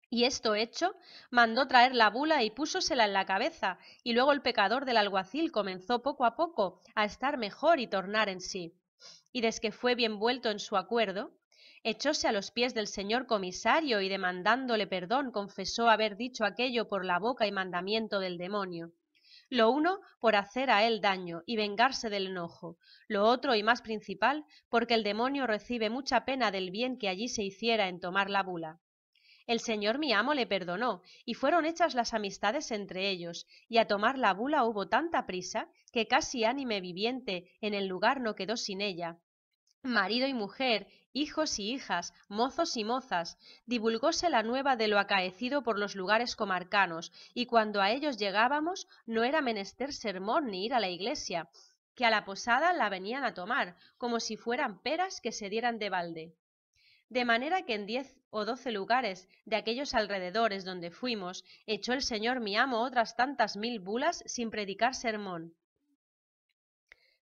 Y esto hecho, mandó traer la bula y púsosela en la cabeza, y luego el pecador del alguacil comenzó poco a poco a estar mejor y tornar en sí. Y desque fue bien vuelto en su acuerdo, echóse a los pies del señor comisario y demandándole perdón confesó haber dicho aquello por la boca y mandamiento del demonio. Lo uno por hacer a él daño y vengarse del enojo, lo otro y más principal porque el demonio recibe mucha pena del bien que allí se hiciera en tomar la bula. El señor mi amo le perdonó, y fueron hechas las amistades entre ellos, y a tomar la bula hubo tanta prisa que casi ánime viviente en el lugar no quedó sin ella. Marido y mujer, hijos y hijas, mozos y mozas, divulgóse la nueva de lo acaecido por los lugares comarcanos, y cuando a ellos llegábamos no era menester sermón ni ir a la iglesia, que a la posada la venían a tomar, como si fueran peras que se dieran de balde. De manera que en 10 o 12 lugares de aquellos alrededores donde fuimos, echó el señor mi amo otras tantas 1000 bulas sin predicar sermón.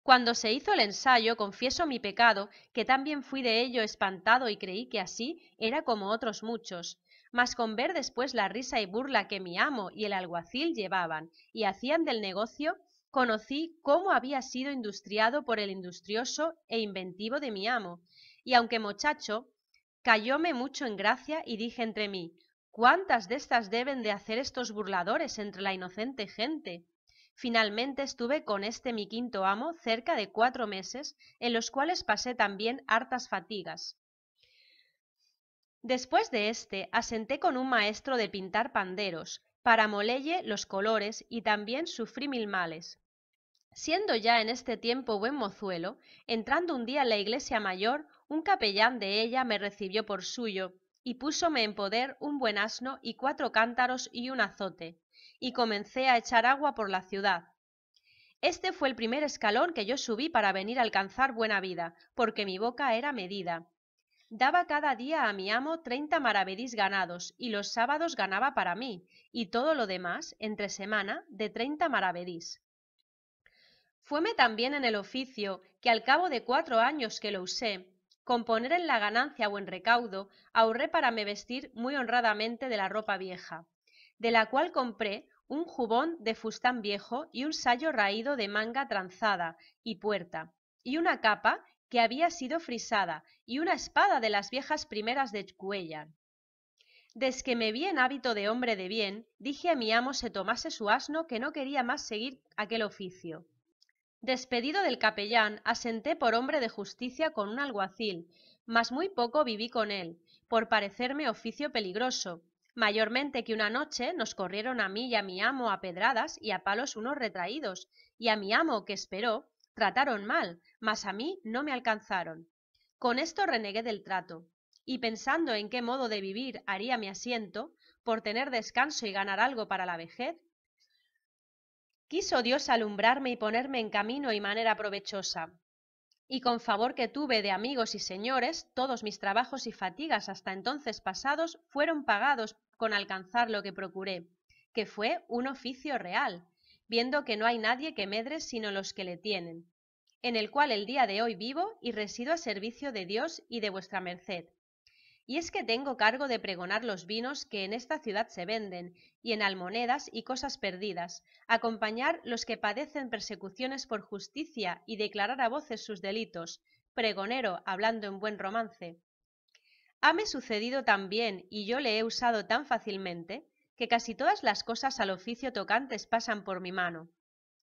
Cuando se hizo el ensayo, confieso mi pecado, que también fui de ello espantado y creí que así era como otros muchos. Mas con ver después la risa y burla que mi amo y el alguacil llevaban y hacían del negocio, conocí cómo había sido industriado por el industrioso e inventivo de mi amo, y aunque muchacho, cayóme mucho en gracia y dije entre mí, ¿cuántas de estas deben de hacer estos burladores entre la inocente gente? Finalmente estuve con este mi quinto amo cerca de 4 meses, en los cuales pasé también hartas fatigas. Después de este, asenté con un maestro de pintar panderos, para molelle los colores y también sufrí 1000 males. Siendo ya en este tiempo buen mozuelo, entrando un día en la iglesia mayor, un capellán de ella me recibió por suyo, y púsome en poder un buen asno y 4 cántaros y un azote, y comencé a echar agua por la ciudad. Este fue el primer escalón que yo subí para venir a alcanzar buena vida, porque mi boca era medida. Daba cada día a mi amo 30 maravedís ganados, y los sábados ganaba para mí, y todo lo demás, entre semana, de 30 maravedís. Fueme también en el oficio que al cabo de 4 años que lo usé, con poner en la ganancia o en recaudo, ahorré para me vestir muy honradamente de la ropa vieja, de la cual compré un jubón de fustán viejo y un sayo raído de manga tranzada y puerta, y una capa que había sido frisada, y una espada de las viejas primeras de Cuéllar. Desque me vi en hábito de hombre de bien, dije a mi amo se tomase su asno, que no quería más seguir aquel oficio. Despedido del capellán, asenté por hombre de justicia con un alguacil, mas muy poco viví con él, por parecerme oficio peligroso, mayormente que una noche nos corrieron a mí y a mi amo a pedradas y a palos unos retraídos, y a mi amo, que esperó, trataron mal, mas a mí no me alcanzaron. Con esto renegué del trato, y pensando en qué modo de vivir haría mi asiento, por tener descanso y ganar algo para la vejez, quiso Dios alumbrarme y ponerme en camino y manera provechosa, y con favor que tuve de amigos y señores, todos mis trabajos y fatigas hasta entonces pasados fueron pagados con alcanzar lo que procuré, que fue un oficio real, viendo que no hay nadie que medre sino los que le tienen, en el cual el día de hoy vivo y resido a servicio de Dios y de vuestra merced. Y es que tengo cargo de pregonar los vinos que en esta ciudad se venden, y en almonedas y cosas perdidas, acompañar los que padecen persecuciones por justicia y declarar a voces sus delitos, pregonero hablando en buen romance. Hame sucedido también, y yo le he usado tan fácilmente, que casi todas las cosas al oficio tocantes pasan por mi mano,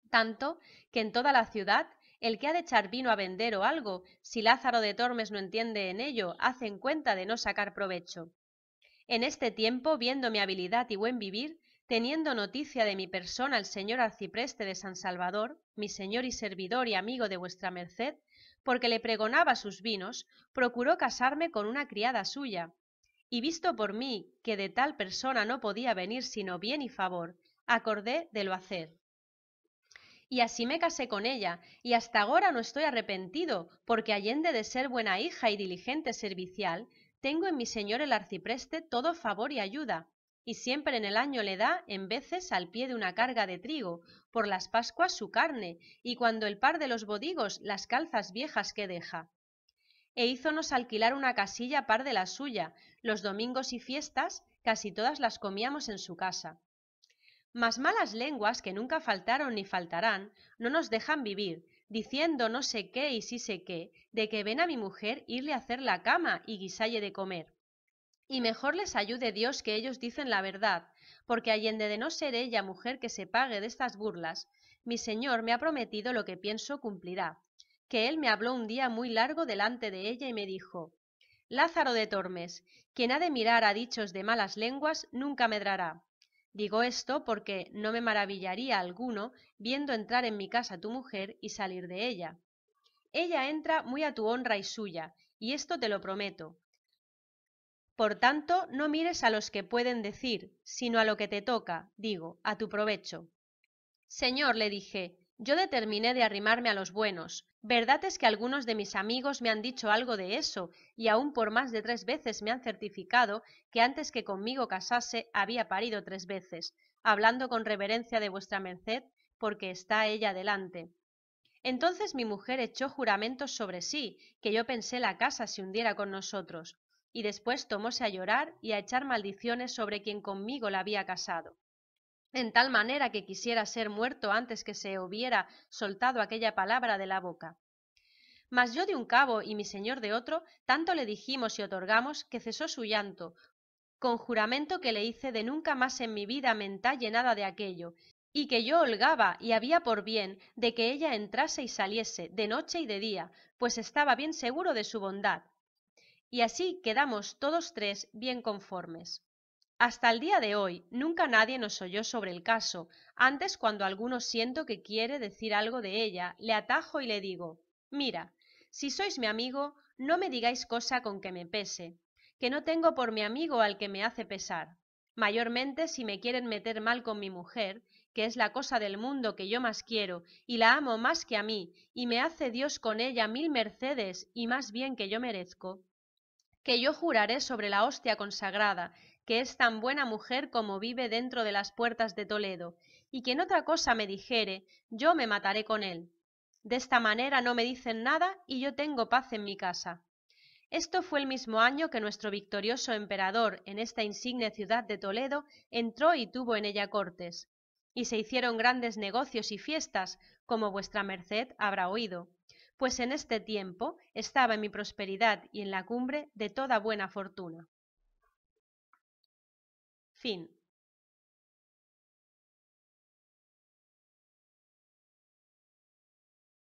tanto que en toda la ciudad el que ha de echar vino a vender o algo, si Lázaro de Tormes no entiende en ello, hacen cuenta de no sacar provecho. En este tiempo, viendo mi habilidad y buen vivir, teniendo noticia de mi persona el señor arcipreste de San Salvador, mi señor y servidor y amigo de vuestra merced, porque le pregonaba sus vinos, procuró casarme con una criada suya, y visto por mí que de tal persona no podía venir sino bien y favor, acordé de lo hacer. Y así me casé con ella, y hasta agora no estoy arrepentido, porque allende de ser buena hija y diligente servicial, tengo en mi señor el arcipreste todo favor y ayuda, y siempre en el año le da en veces al pie de una carga de trigo, por las pascuas su carne, y cuando el par de los bodigos las calzas viejas que deja. E hízonos alquilar una casilla par de la suya, los domingos y fiestas casi todas las comíamos en su casa. Mas malas lenguas, que nunca faltaron ni faltarán, no nos dejan vivir, diciendo no sé qué y sí sé qué, de que ven a mi mujer irle a hacer la cama y guisalle de comer. Y mejor les ayude Dios que ellos dicen la verdad, porque allende de no ser ella mujer que se pague de estas burlas, mi señor me ha prometido lo que pienso cumplirá, que él me habló un día muy largo delante de ella y me dijo: Lázaro de Tormes, quien ha de mirar a dichos de malas lenguas nunca medrará. Digo esto porque no me maravillaría alguno viendo entrar en mi casa tu mujer y salir de ella. Ella entra muy a tu honra y suya, y esto te lo prometo. Por tanto, no mires a los que pueden decir, sino a lo que te toca, digo, a tu provecho. Señor, le dije, yo determiné de arrimarme a los buenos. Verdad es que algunos de mis amigos me han dicho algo de eso, y aun por más de 3 veces me han certificado que antes que conmigo casase había parido 3 veces, hablando con reverencia de vuestra merced, porque está ella delante. Entonces mi mujer echó juramentos sobre sí, que yo pensé la casa se hundiera con nosotros, y después tomóse a llorar y a echar maldiciones sobre quien conmigo la había casado, en tal manera que quisiera ser muerto antes que se hubiera soltado aquella palabra de la boca. Mas yo de un cabo y mi señor de otro, tanto le dijimos y otorgamos que cesó su llanto, con juramento que le hice de nunca más en mi vida mentalle nada de aquello, y que yo holgaba y había por bien de que ella entrase y saliese de noche y de día, pues estaba bien seguro de su bondad. Y así quedamos todos 3 bien conformes. Hasta el día de hoy nunca nadie nos oyó sobre el caso. Antes, cuando alguno siento que quiere decir algo de ella, le atajo y le digo: mira, si sois mi amigo, no me digáis cosa con que me pese, que no tengo por mi amigo al que me hace pesar. Mayormente si me quieren meter mal con mi mujer, que es la cosa del mundo que yo más quiero, y la amo más que a mí, y me hace Dios con ella 1000 mercedes y más bien que yo merezco, que yo juraré sobre la hostia consagrada, que es tan buena mujer como vive dentro de las puertas de Toledo, y que en otra cosa me dijere, yo me mataré con él. De esta manera no me dicen nada y yo tengo paz en mi casa. Esto fue el mismo año que nuestro victorioso emperador en esta insigne ciudad de Toledo entró y tuvo en ella cortes, y se hicieron grandes negocios y fiestas, como vuestra merced habrá oído, pues en este tiempo estaba en mi prosperidad y en la cumbre de toda buena fortuna. Fin.